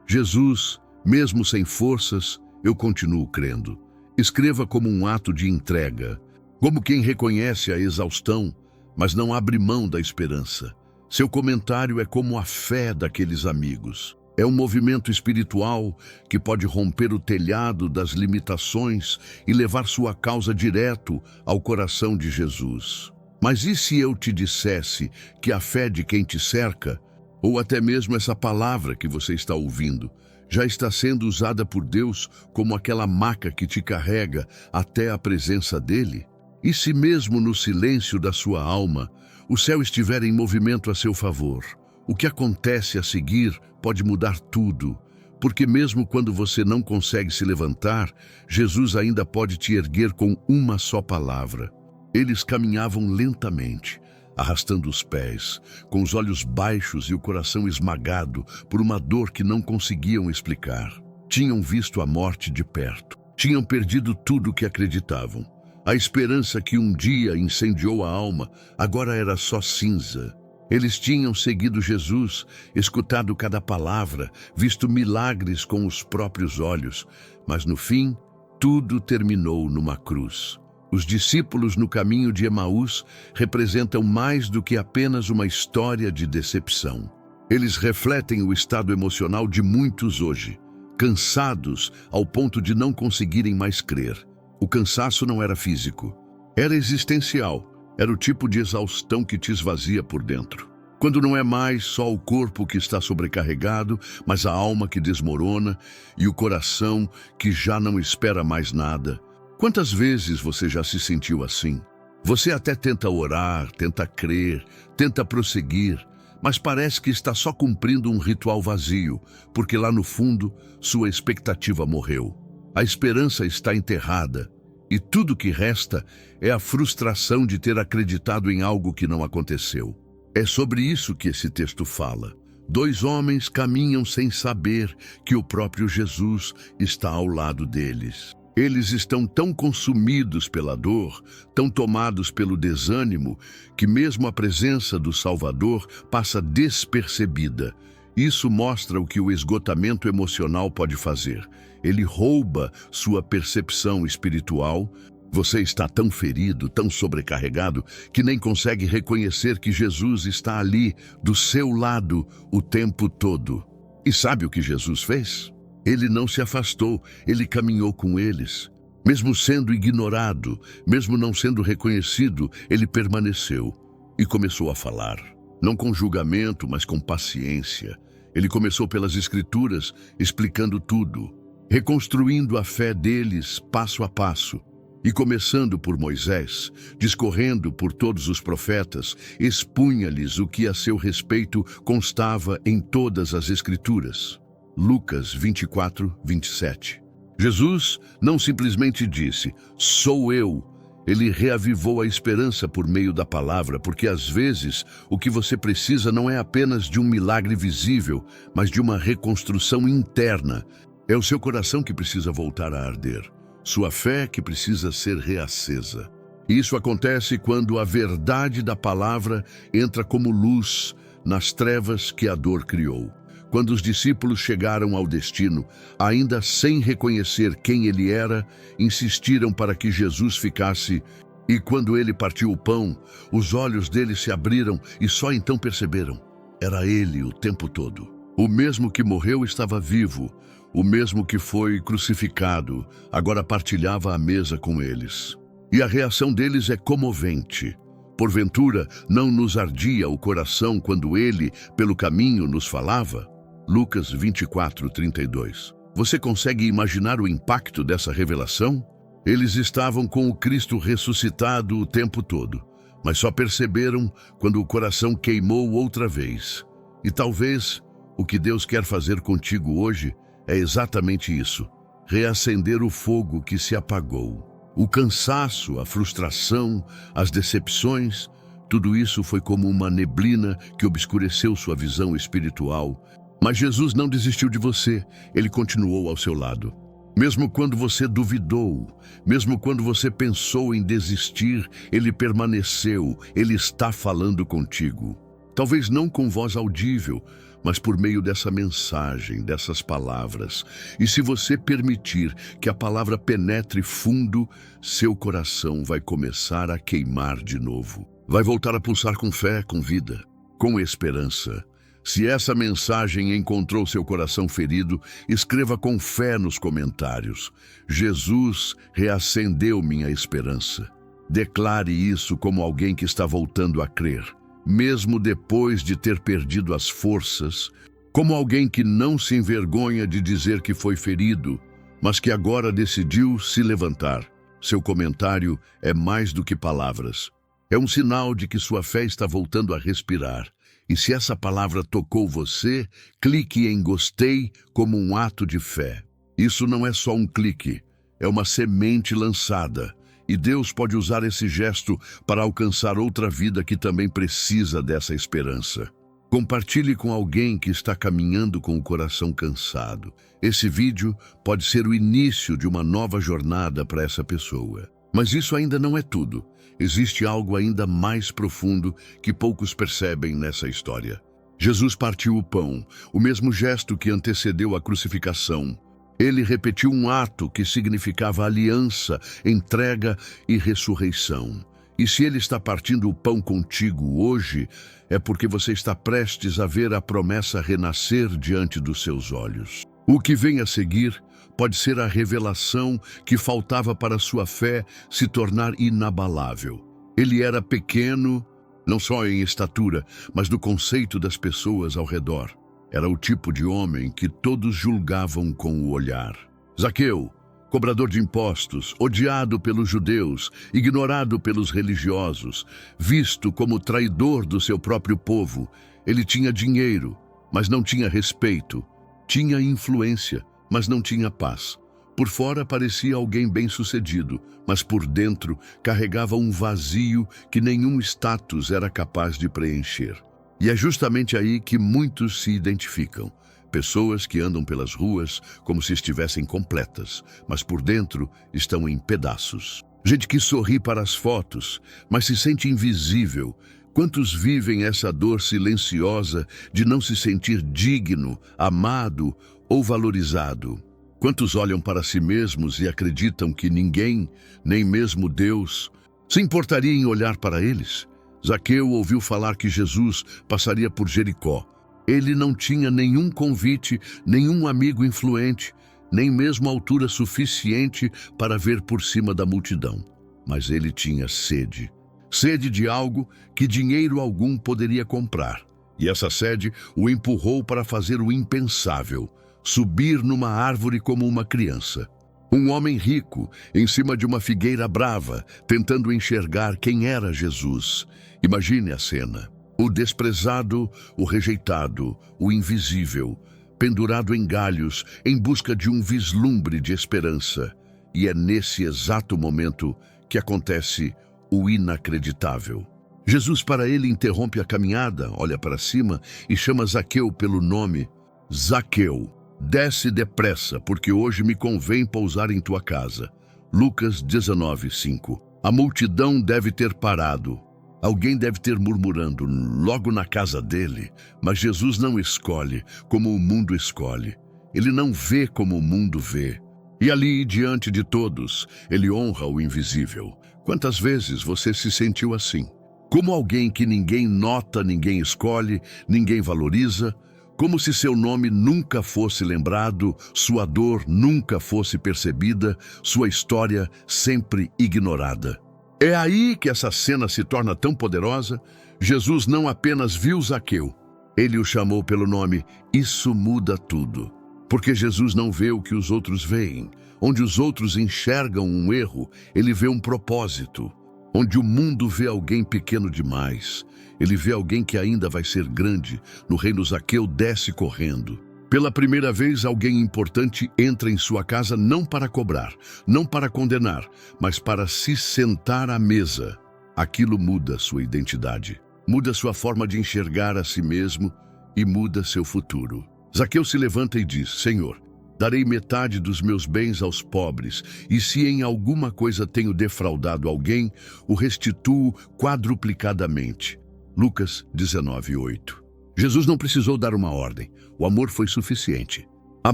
Jesus, mesmo sem forças, eu continuo crendo. Escreva como um ato de entrega, como quem reconhece a exaustão, mas não abre mão da esperança. Seu comentário é como a fé daqueles amigos. É um movimento espiritual que pode romper o telhado das limitações e levar sua causa direto ao coração de Jesus. Mas e se eu te dissesse que a fé de quem te cerca Ou até mesmo essa palavra que você está ouvindo já está sendo usada por Deus como aquela maca que te carrega até a presença dele? E se mesmo no silêncio da sua alma, o céu estiver em movimento a seu favor, o que acontece a seguir pode mudar tudo, porque mesmo quando você não consegue se levantar, Jesus ainda pode te erguer com uma só palavra. Eles caminhavam lentamente, arrastando os pés, com os olhos baixos e o coração esmagado por uma dor que não conseguiam explicar. Tinham visto a morte de perto. Tinham perdido tudo o que acreditavam. A esperança que um dia incendiou a alma agora era só cinza. Eles tinham seguido Jesus, escutado cada palavra, visto milagres com os próprios olhos, mas no fim, tudo terminou numa cruz. Os discípulos no caminho de Emaús representam mais do que apenas uma história de decepção. Eles refletem o estado emocional de muitos hoje, cansados ao ponto de não conseguirem mais crer. O cansaço não era físico, era existencial. Era o tipo de exaustão que te esvazia por dentro. Quando não é mais só o corpo que está sobrecarregado, mas a alma que desmorona e o coração que já não espera mais nada. Quantas vezes você já se sentiu assim? Você até tenta orar, tenta crer, tenta prosseguir, mas parece que está só cumprindo um ritual vazio, porque lá no fundo sua expectativa morreu. A esperança está enterrada. E tudo que resta é a frustração de ter acreditado em algo que não aconteceu. É sobre isso que esse texto fala. 2 homens caminham sem saber que o próprio Jesus está ao lado deles. Eles estão tão consumidos pela dor, tão tomados pelo desânimo, que mesmo a presença do Salvador passa despercebida. Isso mostra o que o esgotamento emocional pode fazer. Ele rouba sua percepção espiritual. Você está tão ferido, tão sobrecarregado, que nem consegue reconhecer que Jesus está ali, do seu lado, o tempo todo. E sabe o que Jesus fez? Ele não se afastou, ele caminhou com eles. Mesmo sendo ignorado, mesmo não sendo reconhecido, ele permaneceu e começou a falar. Não com julgamento, mas com paciência. Ele começou pelas Escrituras, explicando tudo, reconstruindo a fé deles passo a passo, e começando por Moisés, discorrendo por todos os profetas, expunha-lhes o que a seu respeito constava em todas as Escrituras. Lucas 24, 27. Jesus não simplesmente disse, sou eu. Ele reavivou a esperança por meio da palavra, porque às vezes o que você precisa não é apenas de um milagre visível, mas de uma reconstrução interna. É o seu coração que precisa voltar a arder, sua fé que precisa ser reacesa. Isso acontece quando a verdade da palavra entra como luz nas trevas que a dor criou. Quando os discípulos chegaram ao destino, ainda sem reconhecer quem ele era, insistiram para que Jesus ficasse. E quando ele partiu o pão, os olhos deles se abriram e só então perceberam. Era ele o tempo todo. O mesmo que morreu estava vivo. O mesmo que foi crucificado, agora partilhava a mesa com eles. E a reação deles é comovente. Porventura, não nos ardia o coração quando ele, pelo caminho, nos falava? Lucas 24, 32. Você consegue imaginar o impacto dessa revelação? Eles estavam com o Cristo ressuscitado o tempo todo, mas só perceberam quando o coração queimou outra vez. E talvez o que Deus quer fazer contigo hoje é exatamente isso: reacender o fogo que se apagou. O cansaço, a frustração, as decepções, tudo isso foi como uma neblina que obscureceu sua visão espiritual. Mas Jesus não desistiu de você, ele continuou ao seu lado. Mesmo quando você duvidou, mesmo quando você pensou em desistir, ele permaneceu, ele está falando contigo. Talvez não com voz audível, mas por meio dessa mensagem, dessas palavras. E se você permitir que a palavra penetre fundo, seu coração vai começar a queimar de novo. Vai voltar a pulsar com fé, com vida, com esperança. Se essa mensagem encontrou seu coração ferido, escreva com fé nos comentários. Jesus reacendeu minha esperança. Declare isso como alguém que está voltando a crer. mesmo depois de ter perdido as forças, como alguém que não se envergonha de dizer que foi ferido, mas que agora decidiu se levantar. Seu comentário é mais do que palavras. É um sinal de que sua fé está voltando a respirar. E se essa palavra tocou você, clique em gostei como um ato de fé. Isso não é só um clique, é uma semente lançada. E Deus pode usar esse gesto para alcançar outra vida que também precisa dessa esperança. Compartilhe com alguém que está caminhando com o coração cansado. Esse vídeo pode ser o início de uma nova jornada para essa pessoa. Mas isso ainda não é tudo. Existe algo ainda mais profundo que poucos percebem nessa história. Jesus partiu o pão, o mesmo gesto que antecedeu a crucificação. Ele repetiu um ato que significava aliança, entrega e ressurreição. E se ele está partindo o pão contigo hoje, é porque você está prestes a ver a promessa renascer diante dos seus olhos. O que vem a seguir pode ser a revelação que faltava para sua fé se tornar inabalável. Ele era pequeno, não só em estatura, mas no conceito das pessoas ao redor. Era o tipo de homem que todos julgavam com o olhar. Zaqueu, cobrador de impostos, odiado pelos judeus, ignorado pelos religiosos, visto como traidor do seu próprio povo. Ele tinha dinheiro, mas não tinha respeito. Tinha influência, mas não tinha paz. Por fora parecia alguém bem-sucedido, mas por dentro carregava um vazio que nenhum status era capaz de preencher. E é justamente aí que muitos se identificam. Pessoas que andam pelas ruas como se estivessem completas, mas por dentro estão em pedaços. Gente que sorri para as fotos, mas se sente invisível. Quantos vivem essa dor silenciosa de não se sentir digno, amado ou valorizado? Quantos olham para si mesmos e acreditam que ninguém, nem mesmo Deus, se importaria em olhar para eles? Zaqueu ouviu falar que Jesus passaria por Jericó. Ele não tinha nenhum convite, nenhum amigo influente, nem mesmo altura suficiente para ver por cima da multidão. Mas ele tinha sede. Sede de algo que dinheiro algum poderia comprar. E essa sede o empurrou para fazer o impensável, subir numa árvore como uma criança. Um homem rico, em cima de uma figueira brava, tentando enxergar quem era Jesus. Imagine a cena. O desprezado, o rejeitado, o invisível, pendurado em galhos, em busca de um vislumbre de esperança. E é nesse exato momento que acontece o inacreditável. Jesus, para ele, interrompe a caminhada, olha para cima e chama Zaqueu pelo nome. Zaqueu, desce depressa, porque hoje me convém pousar em tua casa. Lucas 19:5. A multidão deve ter parado. Alguém deve ter murmurando logo na casa dele, mas Jesus não escolhe como o mundo escolhe. Ele não vê como o mundo vê. E ali, diante de todos, ele honra o invisível. Quantas vezes você se sentiu assim? Como alguém que ninguém nota, ninguém escolhe, ninguém valoriza, como se seu nome nunca fosse lembrado, sua dor nunca fosse percebida, sua história sempre ignorada. É aí que essa cena se torna tão poderosa. Jesus não apenas viu Zaqueu, ele o chamou pelo nome. Isso muda tudo. Porque Jesus não vê o que os outros veem. Onde os outros enxergam um erro, ele vê um propósito. Onde o mundo vê alguém pequeno demais, ele vê alguém que ainda vai ser grande. No reino, Zaqueu desce correndo. Pela primeira vez, alguém importante entra em sua casa não para cobrar, não para condenar, mas para se sentar à mesa. Aquilo muda sua identidade, muda sua forma de enxergar a si mesmo e muda seu futuro. Zaqueu se levanta e diz: Senhor, darei metade dos meus bens aos pobres, e se em alguma coisa tenho defraudado alguém, o restituo quadruplicadamente. Lucas 19:8. Jesus não precisou dar uma ordem, o amor foi suficiente. A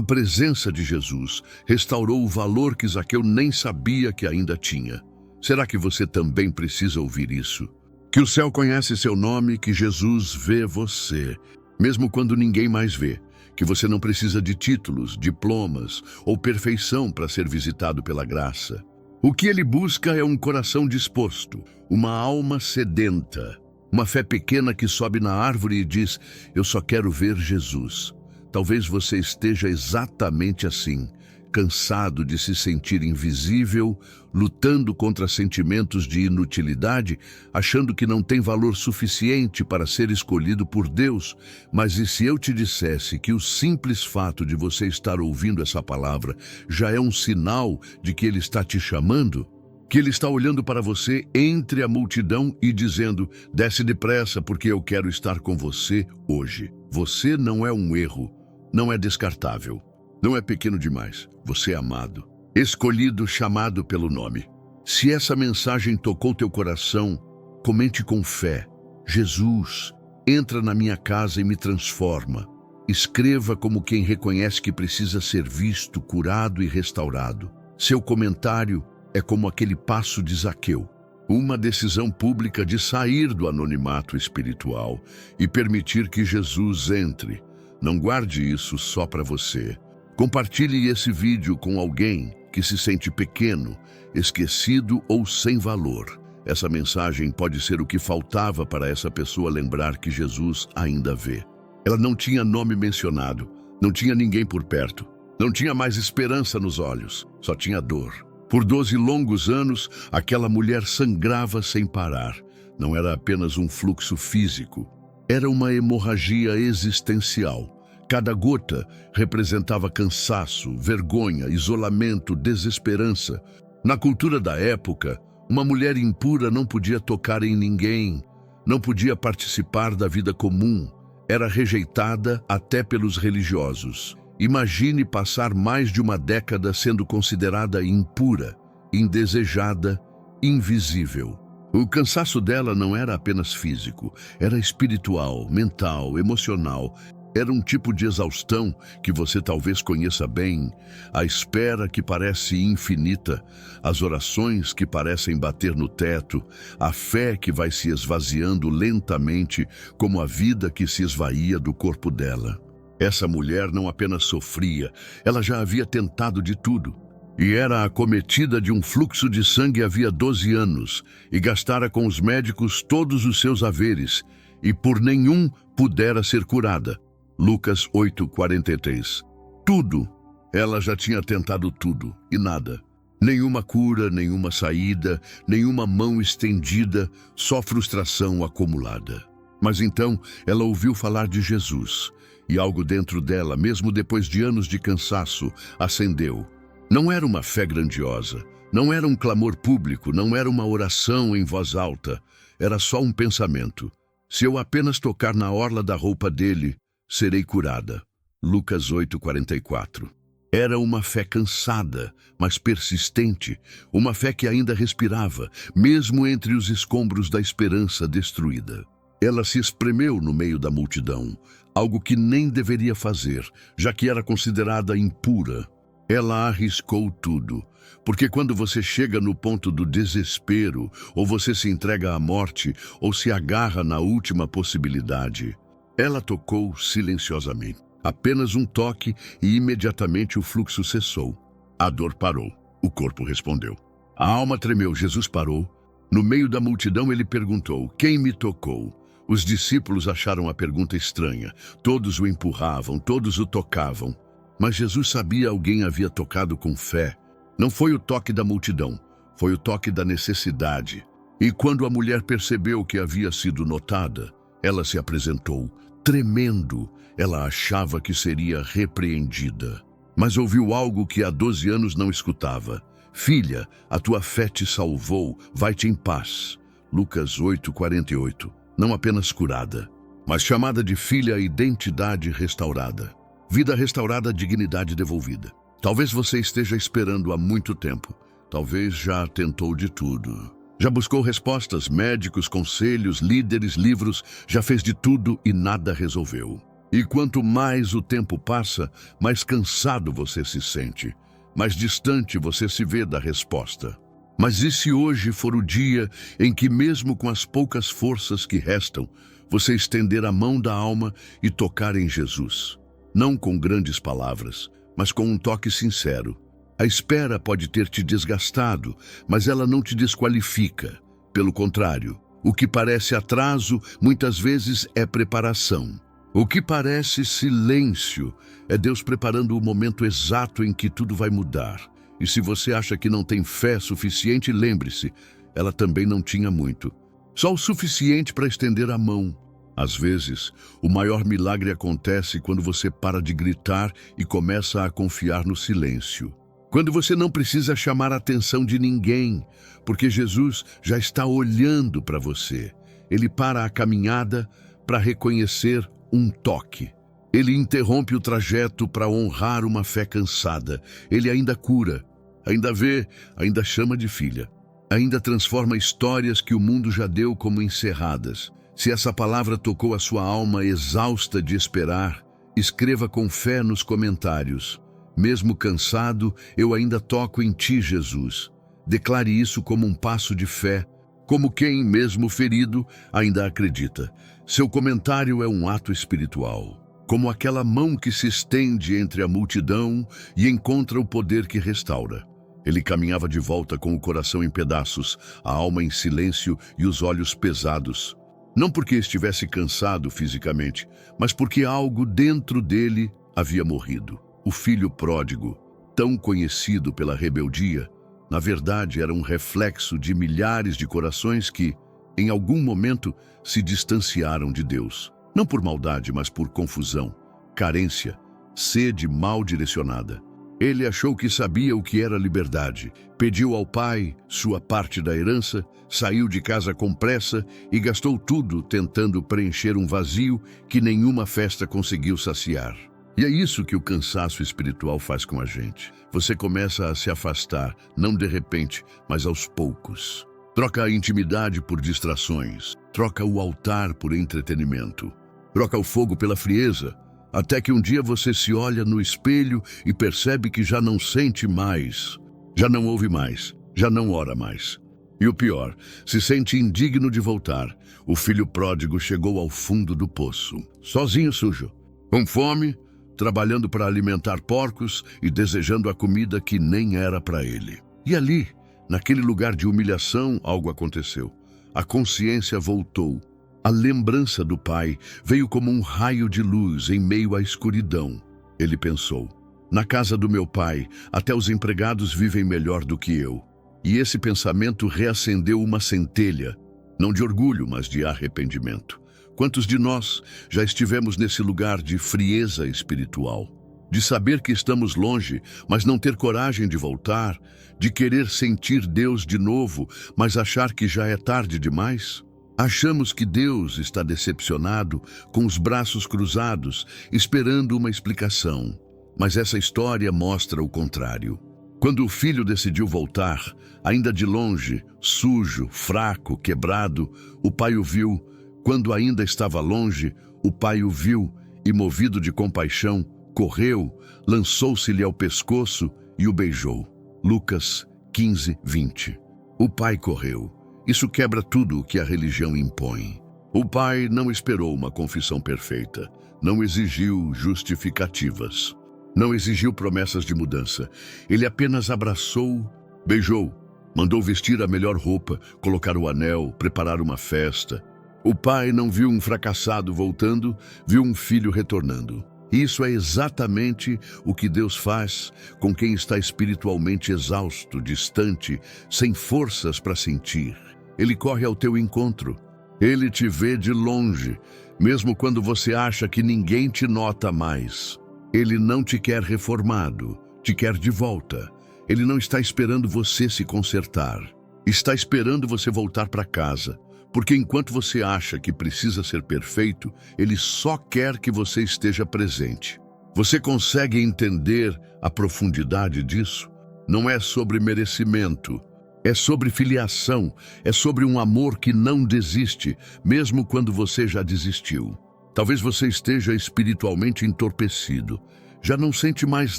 presença de Jesus restaurou o valor que Zaqueu nem sabia que ainda tinha. Será que você também precisa ouvir isso? Que o céu conhece seu nome, que Jesus vê você, mesmo quando ninguém mais vê. Que você não precisa de títulos, diplomas ou perfeição para ser visitado pela graça. O que ele busca é um coração disposto, uma alma sedenta. Uma fé pequena que sobe na árvore e diz: eu só quero ver Jesus. Talvez você esteja exatamente assim, cansado de se sentir invisível, lutando contra sentimentos de inutilidade, achando que não tem valor suficiente para ser escolhido por Deus. Mas e se eu te dissesse que o simples fato de você estar ouvindo essa palavra já é um sinal de que Ele está te chamando? Que Ele está olhando para você entre a multidão e dizendo: desce depressa porque eu quero estar com você hoje. Você não é um erro, não é descartável, não é pequeno demais. Você é amado, escolhido, chamado pelo nome. Se essa mensagem tocou teu coração, comente com fé: Jesus, entra na minha casa e me transforma. Escreva como quem reconhece que precisa ser visto, curado e restaurado. Seu comentário é como aquele passo de Zaqueu, uma decisão pública de sair do anonimato espiritual e permitir que Jesus entre. Não guarde isso só para você. Compartilhe esse vídeo com alguém que se sente pequeno, esquecido ou sem valor. Essa mensagem pode ser o que faltava para essa pessoa lembrar que Jesus ainda vê. Ela não tinha nome mencionado, não tinha ninguém por perto, não tinha mais esperança nos olhos, só tinha dor. Por 12 longos anos, aquela mulher sangrava sem parar. Não era apenas um fluxo físico, era uma hemorragia existencial. Cada gota representava cansaço, vergonha, isolamento, desesperança. Na cultura da época, uma mulher impura não podia tocar em ninguém, não podia participar da vida comum, era rejeitada até pelos religiosos. Imagine passar mais de uma década sendo considerada impura, indesejada, invisível. O cansaço dela não era apenas físico, era espiritual, mental, emocional. Era um tipo de exaustão que você talvez conheça bem, a espera que parece infinita, as orações que parecem bater no teto, a fé que vai se esvaziando lentamente, como a vida que se esvaía do corpo dela. Essa mulher não apenas sofria, ela já havia tentado de tudo. E era acometida de um fluxo de sangue havia 12 anos, e gastara com os médicos todos os seus haveres, e por nenhum pudera ser curada. Lucas 8:43. Tudo. Ela já tinha tentado tudo, e nada. Nenhuma cura, nenhuma saída, nenhuma mão estendida, só frustração acumulada. Mas então ela ouviu falar de Jesus, e algo dentro dela, mesmo depois de anos de cansaço, acendeu. Não era uma fé grandiosa, não era um clamor público, não era uma oração em voz alta, era só um pensamento. Se eu apenas tocar na orla da roupa dele, serei curada. Lucas 8:44. Era uma fé cansada, mas persistente, uma fé que ainda respirava, mesmo entre os escombros da esperança destruída. Ela se espremeu no meio da multidão, algo que nem deveria fazer, já que era considerada impura. Ela arriscou tudo, porque quando você chega no ponto do desespero, ou você se entrega à morte, ou se agarra na última possibilidade, ela tocou silenciosamente. Apenas um toque e imediatamente o fluxo cessou. A dor parou. O corpo respondeu. A alma tremeu. Jesus parou. No meio da multidão ele perguntou: quem me tocou? Os discípulos acharam a pergunta estranha. Todos o empurravam, todos o tocavam. Mas Jesus sabia alguém havia tocado com fé. Não foi o toque da multidão, foi o toque da necessidade. E quando a mulher percebeu que havia sido notada, ela se apresentou, tremendo. Ela achava que seria repreendida. Mas ouviu algo que há 12 anos não escutava. Filha, a tua fé te salvou, vai-te em paz. Lucas 8:48. Não apenas curada, mas chamada de filha, identidade restaurada. Vida restaurada, dignidade devolvida. Talvez você esteja esperando há muito tempo. Talvez já tentou de tudo. Já buscou respostas, médicos, conselhos, líderes, livros. Já fez de tudo e nada resolveu. E quanto mais o tempo passa, mais cansado você se sente. Mais distante você se vê da resposta. Mas e se hoje for o dia em que, mesmo com as poucas forças que restam, você estender a mão da alma e tocar em Jesus? Não com grandes palavras, mas com um toque sincero. A espera pode ter te desgastado, mas ela não te desqualifica. Pelo contrário, O que parece atraso, muitas vezes é preparação. O que parece silêncio é Deus preparando o momento exato em que tudo vai mudar. E se você acha que não tem fé suficiente, lembre-se, ela também não tinha muito. Só o suficiente para estender a mão. Às vezes, o maior milagre acontece quando você para de gritar e começa a confiar no silêncio. Quando você não precisa chamar a atenção de ninguém, porque Jesus já está olhando para você. Ele para a caminhada para reconhecer um toque. Ele interrompe o trajeto para honrar uma fé cansada. Ele ainda cura, ainda vê, ainda chama de filha. Ainda transforma histórias que o mundo já deu como encerradas. Se essa palavra tocou a sua alma exausta de esperar, escreva com fé nos comentários. Mesmo cansado, eu ainda toco em ti, Jesus. Declare isso como um passo de fé, como quem, mesmo ferido, ainda acredita. Seu comentário é um ato espiritual, como aquela mão que se estende entre a multidão e encontra o poder que restaura. Ele caminhava de volta com o coração em pedaços, a alma em silêncio e os olhos pesados. Não porque estivesse cansado fisicamente, mas porque algo dentro dele havia morrido. O filho pródigo, tão conhecido pela rebeldia, na verdade era um reflexo de milhares de corações que, em algum momento, se distanciaram de Deus. Não por maldade, mas por confusão, carência, sede mal direcionada. Ele achou que sabia o que era liberdade, pediu ao pai sua parte da herança, saiu de casa com pressa e gastou tudo tentando preencher um vazio que nenhuma festa conseguiu saciar. E é isso que o cansaço espiritual faz com a gente. Você começa a se afastar, não de repente, mas aos poucos. Troca a intimidade por distrações, troca o altar por entretenimento, troca o fogo pela frieza, até que um dia você se olha no espelho e percebe que já não sente mais, já não ouve mais, já não ora mais. E o pior, se sente indigno de voltar. O filho pródigo chegou ao fundo do poço, sozinho sujo, com fome, trabalhando para alimentar porcos e desejando a comida que nem era para ele. E ali, naquele lugar de humilhação, algo aconteceu. A consciência voltou. A lembrança do pai veio como um raio de luz em meio à escuridão. Ele pensou, na casa do meu pai, até os empregados vivem melhor do que eu. E esse pensamento reacendeu uma centelha, não de orgulho, mas de arrependimento. Quantos de nós já estivemos nesse lugar de frieza espiritual? De saber que estamos longe, mas não ter coragem de voltar, de querer sentir Deus de novo, mas achar que já é tarde demais? Achamos que Deus está decepcionado, com os braços cruzados, esperando uma explicação. Mas essa história mostra o contrário. Quando o filho decidiu voltar, ainda de longe, sujo, fraco, quebrado, o pai o viu. Quando ainda estava longe, o pai o viu e, movido de compaixão, correu, lançou-se-lhe ao pescoço e o beijou. Lucas 15:20. O pai correu. Isso quebra tudo o que a religião impõe. O pai não esperou uma confissão perfeita, não exigiu justificativas, não exigiu promessas de mudança. Ele apenas abraçou, beijou, mandou vestir a melhor roupa, colocar o anel, preparar uma festa. O pai não viu um fracassado voltando, viu um filho retornando. Isso é exatamente o que Deus faz com quem está espiritualmente exausto, distante, sem forças para sentir. Ele corre ao teu encontro. Ele te vê de longe, mesmo quando você acha que ninguém te nota mais. Ele não te quer reformado, te quer de volta. Ele não está esperando você se consertar. Está esperando você voltar para casa. Porque enquanto você acha que precisa ser perfeito, Ele só quer que você esteja presente. Você consegue entender a profundidade disso? Não é sobre merecimento, é sobre filiação, é sobre um amor que não desiste, mesmo quando você já desistiu. Talvez você esteja espiritualmente entorpecido, já não sente mais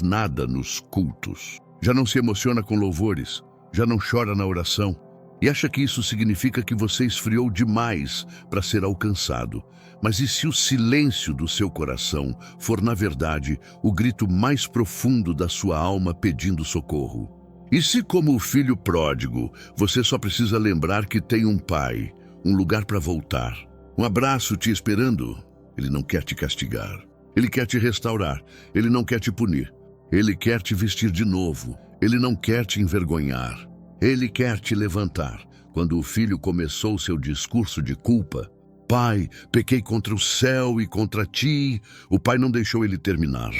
nada nos cultos, já não se emociona com louvores, já não chora na oração. E acha que isso significa que você esfriou demais para ser alcançado. Mas e se o silêncio do seu coração for, na verdade, o grito mais profundo da sua alma pedindo socorro? E se, como o filho pródigo, você só precisa lembrar que tem um pai, um lugar para voltar, um abraço te esperando. Ele não quer te castigar. Ele quer te restaurar. Ele não quer te punir. Ele quer te vestir de novo. Ele não quer te envergonhar. Ele quer te levantar. Quando o filho começou seu discurso de culpa, Pai, pequei contra o céu e contra ti, o pai não deixou ele terminar.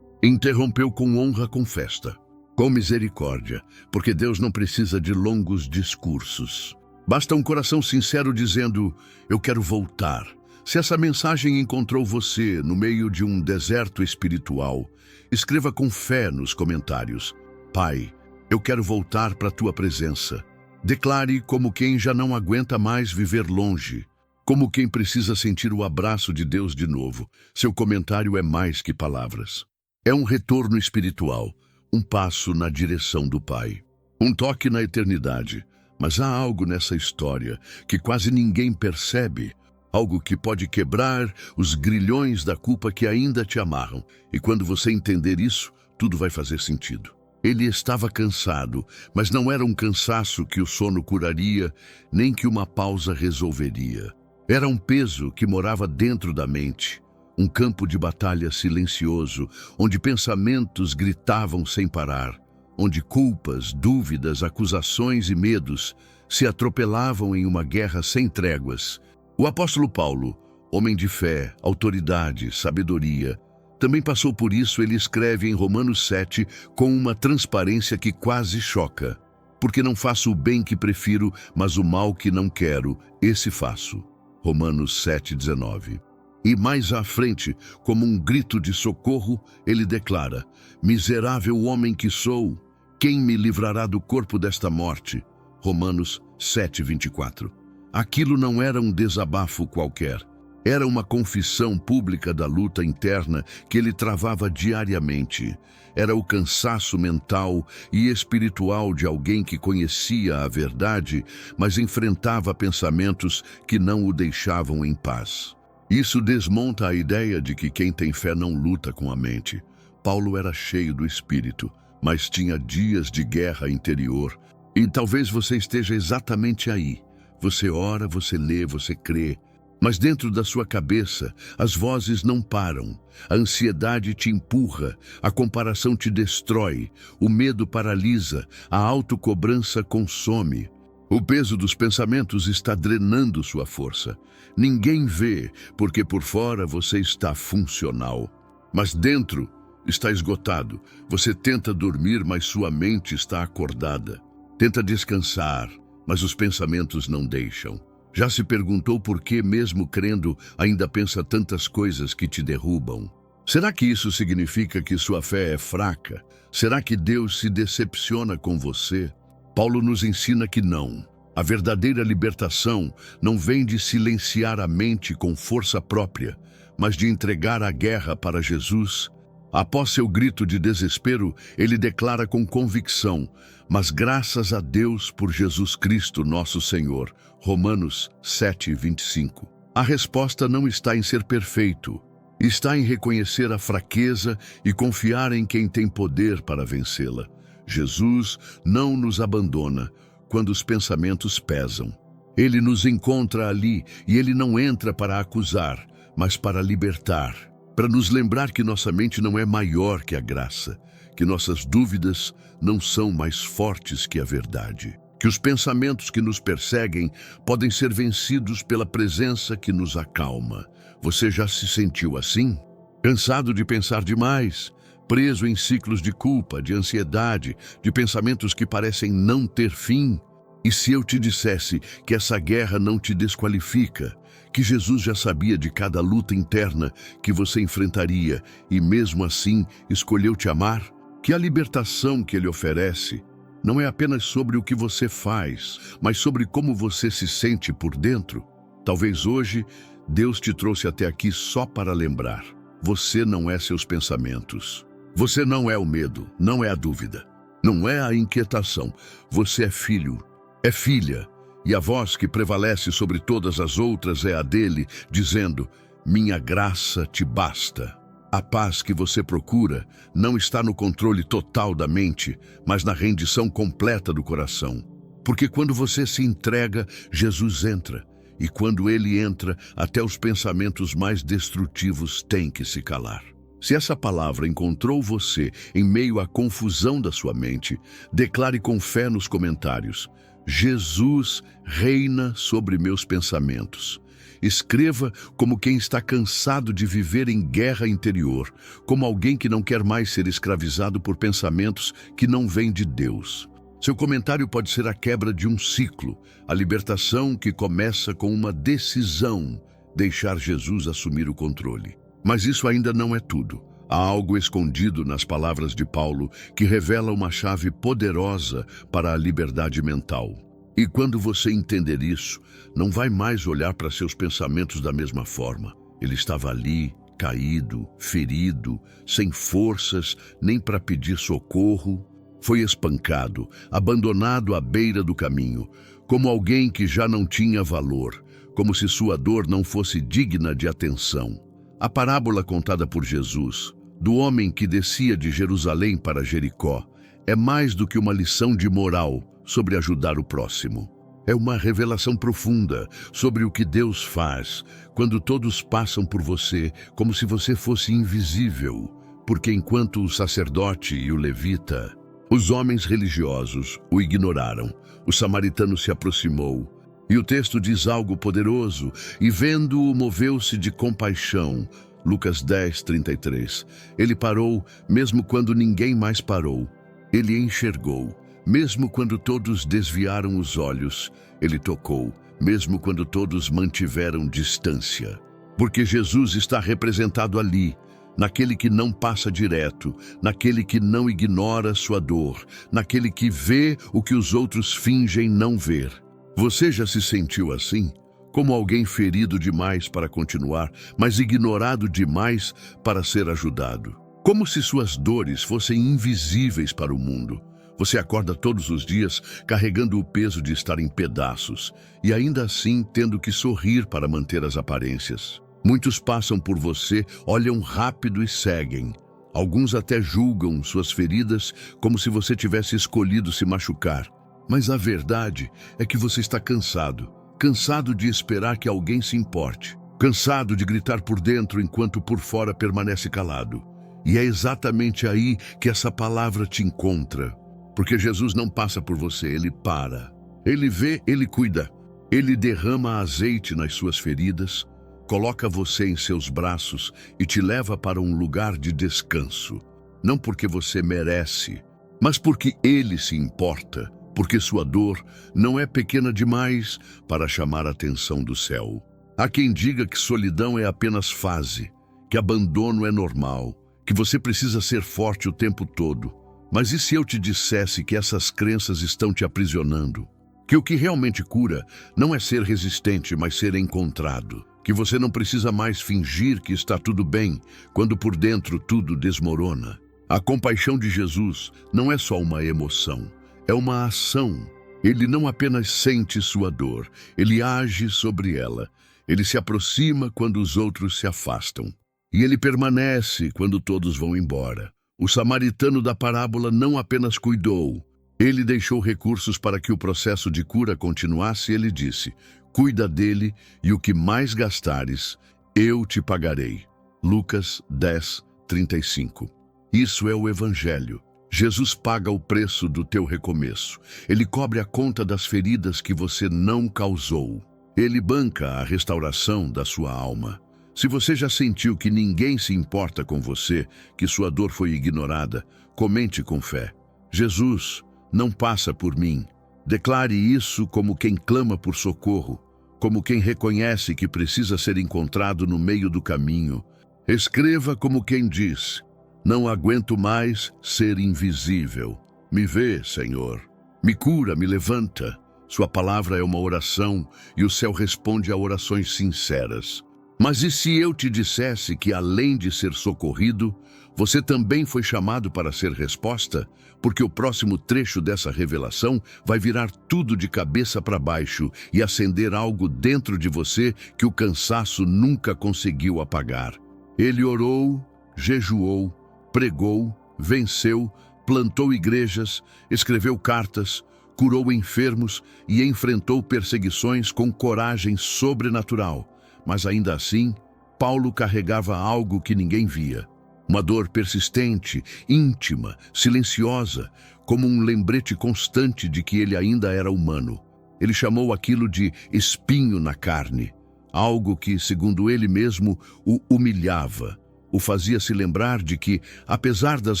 Interrompeu com honra com festa, com misericórdia, porque Deus não precisa de longos discursos. Basta um coração sincero dizendo, eu quero voltar. Se essa mensagem encontrou você no meio de um deserto espiritual, escreva com fé nos comentários, Pai, eu quero voltar para a tua presença. Declare como quem já não aguenta mais viver longe, como quem precisa sentir o abraço de Deus de novo. Seu comentário é mais que palavras. É um retorno espiritual, um passo na direção do Pai, um toque na eternidade. Mas há algo nessa história que quase ninguém percebe, algo que pode quebrar os grilhões da culpa que ainda te amarram. E quando você entender isso, tudo vai fazer sentido. Ele estava cansado, mas não era um cansaço que o sono curaria, nem que uma pausa resolveria. Era um peso que morava dentro da mente, um campo de batalha silencioso, onde pensamentos gritavam sem parar, onde culpas, dúvidas, acusações e medos se atropelavam em uma guerra sem tréguas. O apóstolo Paulo, homem de fé, autoridade, sabedoria, também passou por isso. Ele escreve em Romanos 7 com uma transparência que quase choca. Porque não faço o bem que prefiro, mas o mal que não quero, esse faço. Romanos 7,19. E mais à frente, como um grito de socorro, ele declara, miserável homem que sou, quem me livrará do corpo desta morte? Romanos 7,24. Aquilo não era um desabafo qualquer. Era uma confissão pública da luta interna que ele travava diariamente. Era o cansaço mental e espiritual de alguém que conhecia a verdade, mas enfrentava pensamentos que não o deixavam em paz. Isso desmonta a ideia de que quem tem fé não luta com a mente. Paulo era cheio do Espírito, mas tinha dias de guerra interior. E talvez você esteja exatamente aí. Você ora, você lê, você crê. Mas dentro da sua cabeça, as vozes não param. A ansiedade te empurra, a comparação te destrói, o medo paralisa, a autocobrança consome. O peso dos pensamentos está drenando sua força. Ninguém vê, porque por fora você está funcional. Mas dentro está esgotado. Você tenta dormir, mas sua mente está acordada. Tenta descansar, mas os pensamentos não deixam. Já se perguntou por que, mesmo crendo, ainda pensa tantas coisas que te derrubam? Será que isso significa que sua fé é fraca? Será que Deus se decepciona com você? Paulo nos ensina que não. A verdadeira libertação não vem de silenciar a mente com força própria, mas de entregar a guerra para Jesus. Após seu grito de desespero, ele declara com convicção, mas graças a Deus por Jesus Cristo, nosso Senhor. Romanos 7:25. A resposta não está em ser perfeito, está em reconhecer a fraqueza e confiar em quem tem poder para vencê-la. Jesus não nos abandona quando os pensamentos pesam. Ele nos encontra ali e ele não entra para acusar, mas para libertar, para nos lembrar que nossa mente não é maior que a graça, que nossas dúvidas não são mais fortes que a verdade, que os pensamentos que nos perseguem podem ser vencidos pela presença que nos acalma. Você já se sentiu assim? Cansado de pensar demais? Preso em ciclos de culpa, de ansiedade, de pensamentos que parecem não ter fim? E se eu te dissesse que essa guerra não te desqualifica, que Jesus já sabia de cada luta interna que você enfrentaria e mesmo assim escolheu te amar? Que a libertação que Ele oferece não é apenas sobre o que você faz, mas sobre como você se sente por dentro? Talvez hoje Deus te trouxe até aqui só para lembrar. Você não é seus pensamentos. Você não é o medo, não é a dúvida, não é a inquietação. Você é filho, é filha, e a voz que prevalece sobre todas as outras é a dele, dizendo, minha graça te basta. A paz que você procura não está no controle total da mente, mas na rendição completa do coração. Porque quando você se entrega, Jesus entra. E quando ele entra, até os pensamentos mais destrutivos têm que se calar. Se essa palavra encontrou você em meio à confusão da sua mente, declare com fé nos comentários: Jesus reina sobre meus pensamentos. Escreva como quem está cansado de viver em guerra interior, como alguém que não quer mais ser escravizado por pensamentos que não vêm de Deus. Seu comentário pode ser a quebra de um ciclo, a libertação que começa com uma decisão: deixar Jesus assumir o controle. Mas isso ainda não é tudo. Há algo escondido nas palavras de Paulo que revela uma chave poderosa para a liberdade mental. E quando você entender isso, não vai mais olhar para seus pensamentos da mesma forma. Ele estava ali, caído, ferido, sem forças nem para pedir socorro. Foi espancado, abandonado à beira do caminho, como alguém que já não tinha valor, como se sua dor não fosse digna de atenção. A parábola contada por Jesus, do homem que descia de Jerusalém para Jericó, é mais do que uma lição de moral sobre ajudar o próximo. É uma revelação profunda sobre o que Deus faz quando todos passam por você como se você fosse invisível, porque enquanto o sacerdote e o levita, os homens religiosos, o ignoraram, o samaritano se aproximou. E o texto diz algo poderoso: e vendo-o, moveu-se de compaixão. Lucas 10:33. Ele parou, mesmo quando ninguém mais parou. Ele enxergou, mesmo quando todos desviaram os olhos. Ele tocou, mesmo quando todos mantiveram distância. Porque Jesus está representado ali, naquele que não passa direto, naquele que não ignora sua dor, naquele que vê o que os outros fingem não ver. Você já se sentiu assim? Como alguém ferido demais para continuar, mas ignorado demais para ser ajudado? Como se suas dores fossem invisíveis para o mundo. Você acorda todos os dias carregando o peso de estar em pedaços e ainda assim tendo que sorrir para manter as aparências. Muitos passam por você, olham rápido e seguem. Alguns até julgam suas feridas como se você tivesse escolhido se machucar. Mas a verdade é que você está cansado. Cansado de esperar que alguém se importe. Cansado de gritar por dentro enquanto por fora permanece calado. E é exatamente aí que essa palavra te encontra. Porque Jesus não passa por você, ele para. Ele vê, ele cuida. Ele derrama azeite nas suas feridas, coloca você em seus braços e te leva para um lugar de descanso. Não porque você merece, mas porque ele se importa. Porque sua dor não é pequena demais para chamar a atenção do céu. Há quem diga que solidão é apenas fase, que abandono é normal, que você precisa ser forte o tempo todo. Mas e se eu te dissesse que essas crenças estão te aprisionando? Que o que realmente cura não é ser resistente, mas ser encontrado. Que você não precisa mais fingir que está tudo bem, quando por dentro tudo desmorona. A compaixão de Jesus não é só uma emoção. É uma ação. Ele não apenas sente sua dor, ele age sobre ela. Ele se aproxima quando os outros se afastam. E ele permanece quando todos vão embora. O samaritano da parábola não apenas cuidou, ele deixou recursos para que o processo de cura continuasse. Ele disse: cuida dele e o que mais gastares, eu te pagarei. Lucas 10:35. Isso é o Evangelho. Jesus paga o preço do teu recomeço. Ele cobre a conta das feridas que você não causou. Ele banca a restauração da sua alma. Se você já sentiu que ninguém se importa com você, que sua dor foi ignorada, comente com fé: Jesus não passa por mim. Declare isso como quem clama por socorro, como quem reconhece que precisa ser encontrado no meio do caminho. Escreva como quem diz: não aguento mais ser invisível. Me vê, Senhor. Me cura, me levanta. Sua palavra é uma oração e o céu responde a orações sinceras. Mas e se eu te dissesse que, além de ser socorrido, você também foi chamado para ser resposta? Porque o próximo trecho dessa revelação vai virar tudo de cabeça para baixo e acender algo dentro de você que o cansaço nunca conseguiu apagar. Ele orou, jejuou, pregou, venceu, plantou igrejas, escreveu cartas, curou enfermos e enfrentou perseguições com coragem sobrenatural. Mas ainda assim, Paulo carregava algo que ninguém via. Uma dor persistente, íntima, silenciosa, como um lembrete constante de que ele ainda era humano. Ele chamou aquilo de espinho na carne, algo que, segundo ele mesmo, o humilhava, o fazia se lembrar de que, apesar das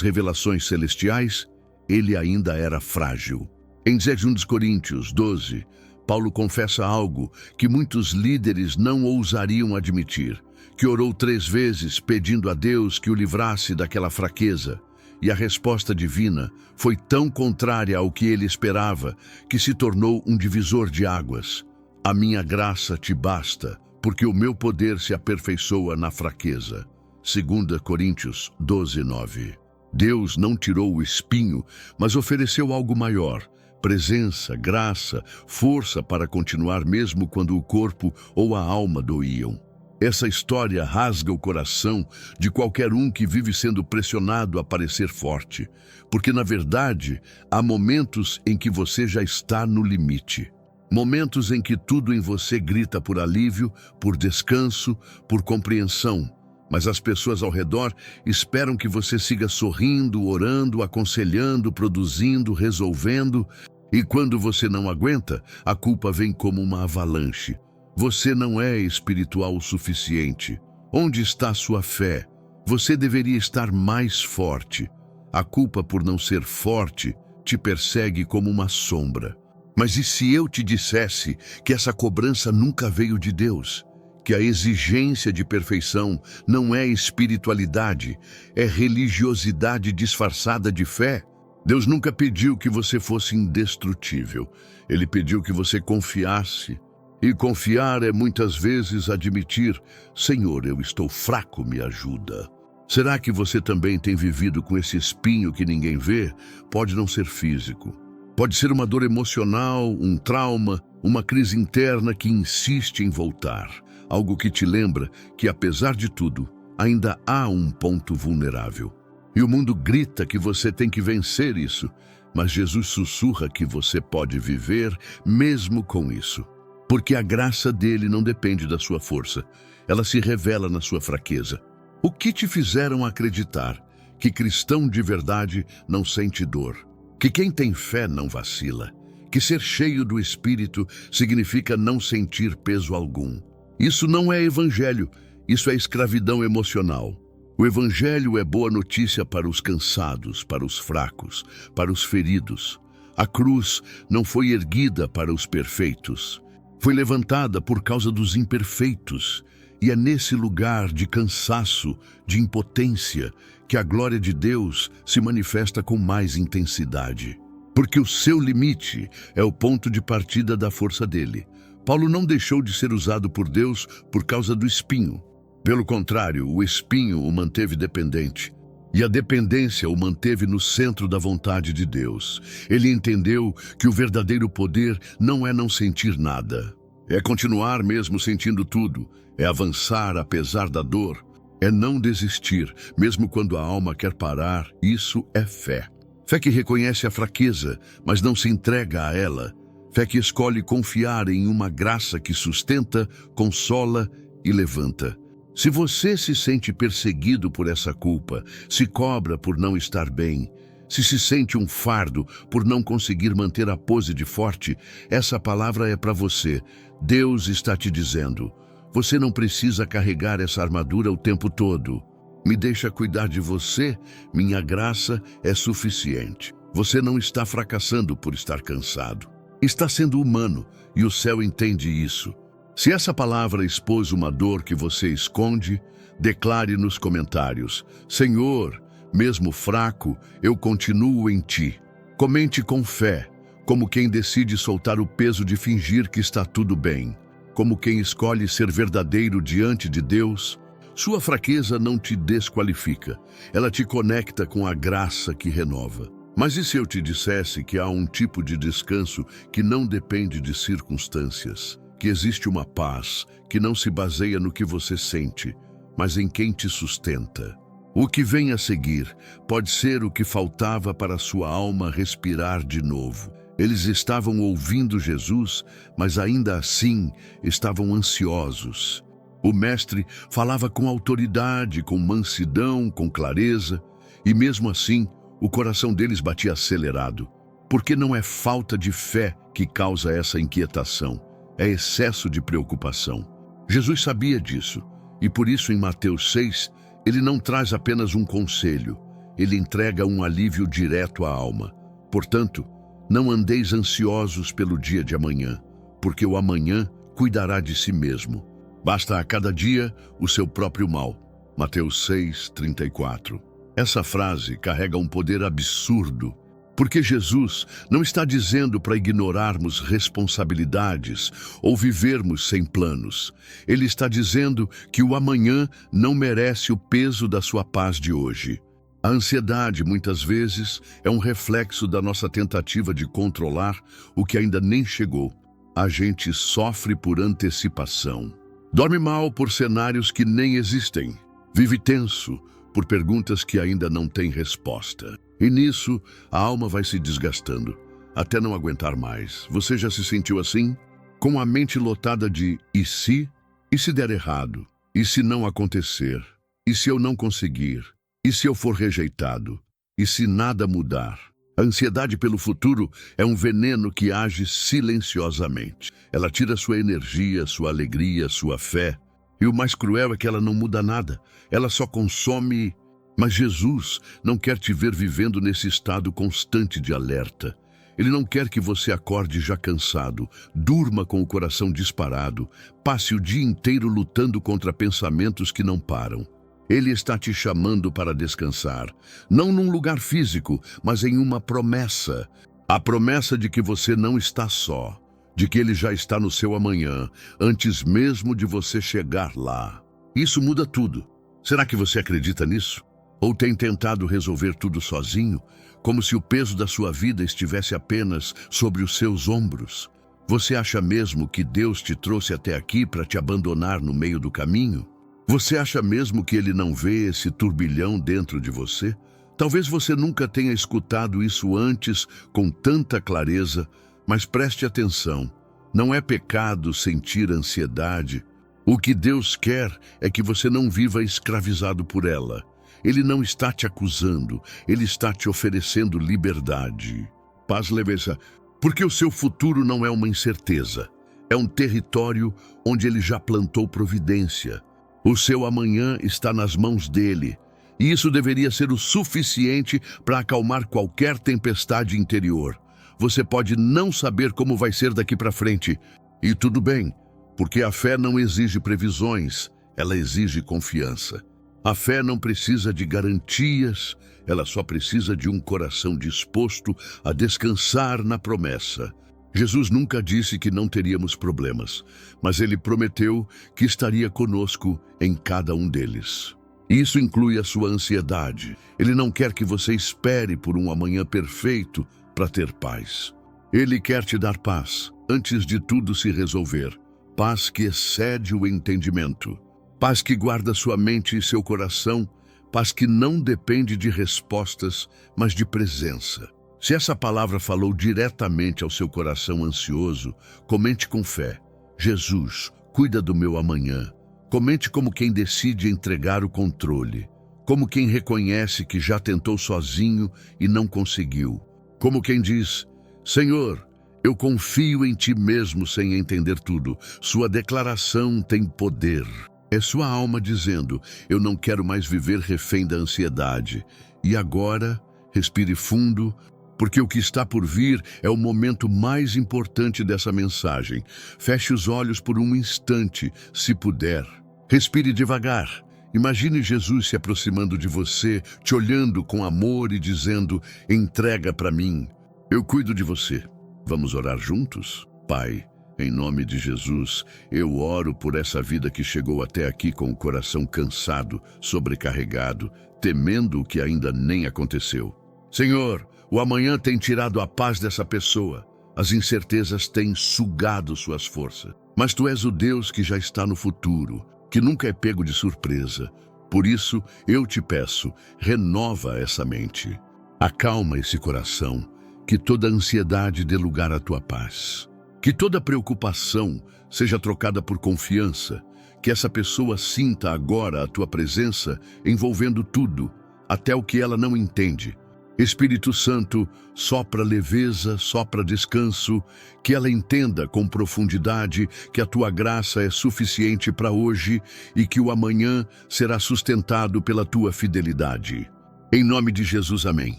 revelações celestiais, ele ainda era frágil. Em 2 Coríntios 12, Paulo confessa algo que muitos líderes não ousariam admitir, que orou 3 vezes pedindo a Deus que o livrasse daquela fraqueza, e a resposta divina foi tão contrária ao que ele esperava que se tornou um divisor de águas. A minha graça te basta, porque o meu poder se aperfeiçoa na fraqueza. 2 Coríntios 12, 9. Deus não tirou o espinho, mas ofereceu algo maior: presença, graça, força para continuar mesmo quando o corpo ou a alma doíam. Essa história rasga o coração de qualquer um que vive sendo pressionado a parecer forte, porque, na verdade, há momentos em que você já está no limite. Momentos em que tudo em você grita por alívio, por descanso, por compreensão, mas as pessoas ao redor esperam que você siga sorrindo, orando, aconselhando, produzindo, resolvendo, e quando você não aguenta, a culpa vem como uma avalanche. Você não é espiritual o suficiente. Onde está sua fé? Você deveria estar mais forte. A culpa por não ser forte te persegue como uma sombra. Mas e se eu te dissesse que essa cobrança nunca veio de Deus? Que a exigência de perfeição não é espiritualidade, é religiosidade disfarçada de fé? Deus nunca pediu que você fosse indestrutível. Ele pediu que você confiasse. E confiar é muitas vezes admitir: Senhor, eu estou fraco, me ajuda. Será que você também tem vivido com esse espinho que ninguém vê? Pode não ser físico. Pode ser uma dor emocional, um trauma, uma crise interna que insiste em voltar. Algo que te lembra que, apesar de tudo, ainda há um ponto vulnerável. E o mundo grita que você tem que vencer isso, mas Jesus sussurra que você pode viver mesmo com isso. Porque a graça dele não depende da sua força, ela se revela na sua fraqueza. O que te fizeram acreditar que cristão de verdade não sente dor? Que quem tem fé não vacila? Que ser cheio do Espírito significa não sentir peso algum? Isso não é evangelho, isso é escravidão emocional. O evangelho é boa notícia para os cansados, para os fracos, para os feridos. A cruz não foi erguida para os perfeitos. Foi levantada por causa dos imperfeitos, e é nesse lugar de cansaço, de impotência, que a glória de Deus se manifesta com mais intensidade. Porque o seu limite é o ponto de partida da força dele. Paulo não deixou de ser usado por Deus por causa do espinho. Pelo contrário, o espinho o manteve dependente. E a dependência o manteve no centro da vontade de Deus. Ele entendeu que o verdadeiro poder não é não sentir nada. É continuar mesmo sentindo tudo. É avançar apesar da dor. É não desistir, mesmo quando a alma quer parar. Isso é fé. Fé que reconhece a fraqueza, mas não se entrega a ela. Fé que escolhe confiar em uma graça que sustenta, consola e levanta. Se você se sente perseguido por essa culpa, se cobra por não estar bem, se sente um fardo por não conseguir manter a pose de forte, essa palavra é para você. Deus está te dizendo: você não precisa carregar essa armadura o tempo todo. Me deixa cuidar de você, minha graça é suficiente. Você não está fracassando por estar cansado. Está sendo humano e o céu entende isso. Se essa palavra expôs uma dor que você esconde, declare nos comentários: Senhor, mesmo fraco, eu continuo em ti. Comente com fé, como quem decide soltar o peso de fingir que está tudo bem, como quem escolhe ser verdadeiro diante de Deus. Sua fraqueza não te desqualifica, ela te conecta com a graça que renova. Mas e se eu te dissesse que há um tipo de descanso que não depende de circunstâncias? Que existe uma paz que não se baseia no que você sente, mas em quem te sustenta. O que vem a seguir pode ser o que faltava para sua alma respirar de novo. Eles estavam ouvindo Jesus, mas ainda assim estavam ansiosos. O mestre falava com autoridade, com mansidão, com clareza, e mesmo assim o coração deles batia acelerado. Porque não é falta de fé que causa essa inquietação, é excesso de preocupação. Jesus sabia disso, e por isso em Mateus 6, ele não traz apenas um conselho, ele entrega um alívio direto à alma. Portanto, não andeis ansiosos pelo dia de amanhã, porque o amanhã cuidará de si mesmo. Basta a cada dia o seu próprio mal. Mateus 6, 34. Essa frase carrega um poder absurdo, porque Jesus não está dizendo para ignorarmos responsabilidades ou vivermos sem planos. Ele está dizendo que o amanhã não merece o peso da sua paz de hoje. A ansiedade, muitas vezes, é um reflexo da nossa tentativa de controlar o que ainda nem chegou. A gente sofre por antecipação. Dorme mal por cenários que nem existem. Vive tenso por perguntas que ainda não têm resposta. E nisso, a alma vai se desgastando, até não aguentar mais. Você já se sentiu assim? Com a mente lotada de e se? E se der errado? E se não acontecer? E se eu não conseguir? E se eu for rejeitado? E se nada mudar? A ansiedade pelo futuro é um veneno que age silenciosamente. Ela tira sua energia, sua alegria, sua fé. E o mais cruel é que ela não muda nada. Ela só consome. Mas Jesus não quer te ver vivendo nesse estado constante de alerta. Ele não quer que você acorde já cansado, durma com o coração disparado, passe o dia inteiro lutando contra pensamentos que não param. Ele está te chamando para descansar, não num lugar físico, mas em uma promessa. A promessa de que você não está só, de que Ele já está no seu amanhã, antes mesmo de você chegar lá. Isso muda tudo. Será que você acredita nisso? Ou tem tentado resolver tudo sozinho, como se o peso da sua vida estivesse apenas sobre os seus ombros? Você acha mesmo que Deus te trouxe até aqui para te abandonar no meio do caminho? Você acha mesmo que Ele não vê esse turbilhão dentro de você? Talvez você nunca tenha escutado isso antes com tanta clareza, mas preste atenção. Não é pecado sentir ansiedade. O que Deus quer é que você não viva escravizado por ela. Ele não está te acusando, Ele está te oferecendo liberdade. Paz, leveza, porque o seu futuro não é uma incerteza. É um território onde Ele já plantou providência. O seu amanhã está nas mãos dele, e isso deveria ser o suficiente para acalmar qualquer tempestade interior. Você pode não saber como vai ser daqui para frente, e tudo bem, porque a fé não exige previsões, ela exige confiança. A fé não precisa de garantias, ela só precisa de um coração disposto a descansar na promessa. Jesus nunca disse que não teríamos problemas, mas Ele prometeu que estaria conosco em cada um deles. Isso inclui a sua ansiedade. Ele não quer que você espere por um amanhã perfeito para ter paz. Ele quer te dar paz antes de tudo se resolver. Paz que excede o entendimento. Paz que guarda sua mente e seu coração. Paz que não depende de respostas, mas de presença. Se essa palavra falou diretamente ao seu coração ansioso, comente com fé: Jesus, cuida do meu amanhã. Comente como quem decide entregar o controle. Como quem reconhece que já tentou sozinho e não conseguiu. Como quem diz: Senhor, eu confio em Ti mesmo sem entender tudo. Sua declaração tem poder. É sua alma dizendo: eu não quero mais viver refém da ansiedade. E agora, respire fundo, porque o que está por vir é o momento mais importante dessa mensagem. Feche os olhos por um instante, se puder. Respire devagar. Imagine Jesus se aproximando de você, te olhando com amor e dizendo: entrega para mim. Eu cuido de você. Vamos orar juntos? Pai, em nome de Jesus, eu oro por essa vida que chegou até aqui com o coração cansado, sobrecarregado, temendo o que ainda nem aconteceu. Senhor, o amanhã tem tirado a paz dessa pessoa. As incertezas têm sugado suas forças. Mas Tu és o Deus que já está no futuro, que nunca é pego de surpresa. Por isso, eu te peço, renova essa mente. Acalma esse coração Que toda ansiedade dê lugar à tua paz. Que toda preocupação seja trocada por confiança. Que essa pessoa sinta agora a tua presença envolvendo tudo, até o que ela não entende. Espírito Santo, sopra leveza, sopra descanso, que ela entenda com profundidade que a tua graça é suficiente para hoje e que o amanhã será sustentado pela tua fidelidade. Em nome de Jesus, amém.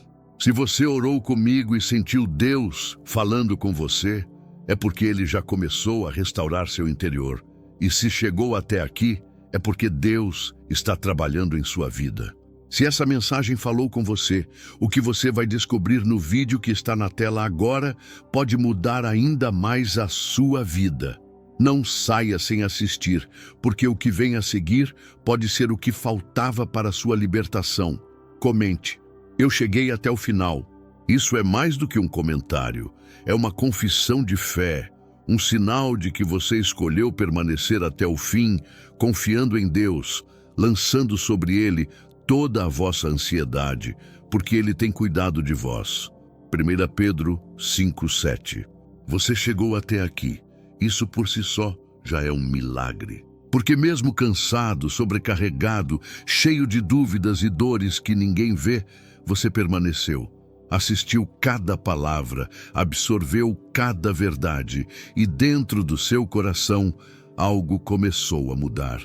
Se você orou comigo e sentiu Deus falando com você, é porque Ele já começou a restaurar seu interior. E se chegou até aqui, é porque Deus está trabalhando em sua vida. Se essa mensagem falou com você, o que você vai descobrir no vídeo que está na tela agora pode mudar ainda mais a sua vida. Não saia sem assistir, porque o que vem a seguir pode ser o que faltava para a sua libertação. Comente: eu cheguei até o final. Isso é mais do que um comentário, é uma confissão de fé, um sinal de que você escolheu permanecer até o fim, confiando em Deus, lançando sobre Ele toda a vossa ansiedade, porque Ele tem cuidado de vós. 1 Pedro 5:7. Você chegou até aqui. Isso por si só já é um milagre. Porque mesmo cansado, sobrecarregado, cheio de dúvidas e dores que ninguém vê, você permaneceu. Assistiu cada palavra, absorveu cada verdade e dentro do seu coração algo começou a mudar.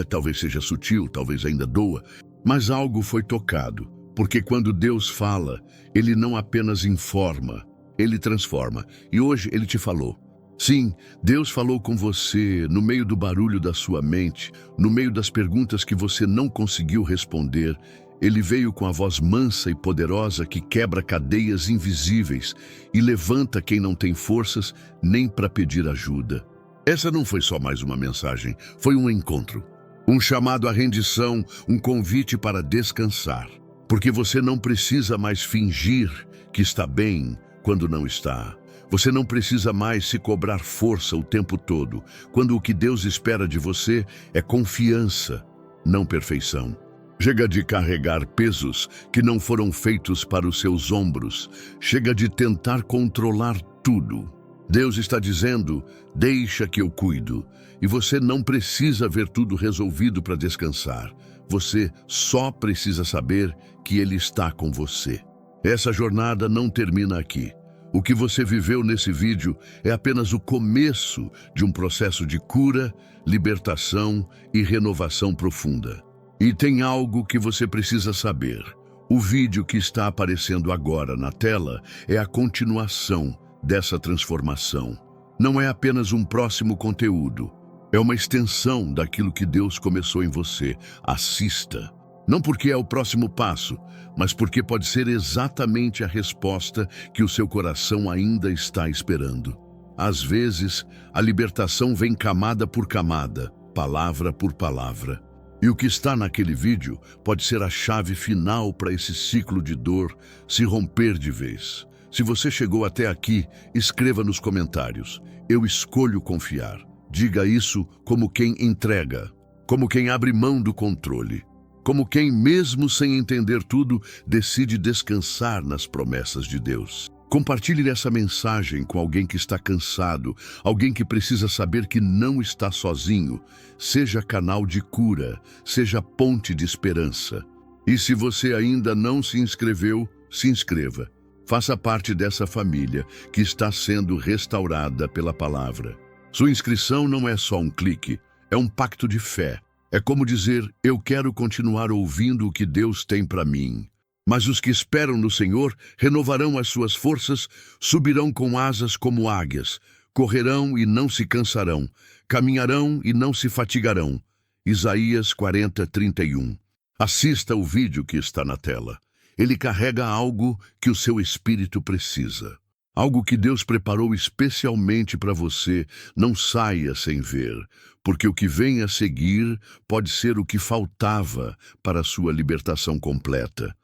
Talvez seja sutil, talvez ainda doa, mas algo foi tocado, porque quando Deus fala, Ele não apenas informa, Ele transforma. E hoje Ele te falou. Sim, Deus falou com você no meio do barulho da sua mente, no meio das perguntas que você não conseguiu responder. Ele veio com a voz mansa e poderosa que quebra cadeias invisíveis e levanta quem não tem forças nem para pedir ajuda. Essa não foi só mais uma mensagem, foi um encontro. Um chamado à rendição, um convite para descansar. Porque você não precisa mais fingir que está bem quando não está. Você não precisa mais se cobrar força o tempo todo, quando o que Deus espera de você é confiança, não perfeição. Chega de carregar pesos que não foram feitos para os seus ombros. Chega de tentar controlar tudo. Deus está dizendo: deixa que eu cuido. E você não precisa ver tudo resolvido para descansar. Você só precisa saber que Ele está com você. Essa jornada não termina aqui. O que você viveu nesse vídeo é apenas o começo de um processo de cura, libertação e renovação profunda. E tem algo que você precisa saber. O vídeo que está aparecendo agora na tela é a continuação dessa transformação. Não é apenas um próximo conteúdo. É uma extensão daquilo que Deus começou em você. Assista. Não porque é o próximo passo, mas porque pode ser exatamente a resposta que o seu coração ainda está esperando. Às vezes, a libertação vem camada por camada, palavra por palavra. E o que está naquele vídeo pode ser a chave final para esse ciclo de dor se romper de vez. Se você chegou até aqui, escreva nos comentários: eu escolho confiar. Diga isso como quem entrega, como quem abre mão do controle, como quem, mesmo sem entender tudo, decide descansar nas promessas de Deus. Compartilhe essa mensagem com alguém que está cansado, alguém que precisa saber que não está sozinho. Seja canal de cura, seja ponte de esperança. E se você ainda não se inscreveu, se inscreva. Faça parte dessa família que está sendo restaurada pela palavra. Sua inscrição não é só um clique, é um pacto de fé. É como dizer: eu quero continuar ouvindo o que Deus tem para mim. Mas os que esperam no Senhor renovarão as suas forças, subirão com asas como águias, correrão e não se cansarão, caminharão e não se fatigarão. Isaías 40:31. Assista o vídeo que está na tela. Ele carrega algo que o seu espírito precisa. Algo que Deus preparou especialmente para você. Não saia sem ver, porque o que vem a seguir pode ser o que faltava para a sua libertação completa.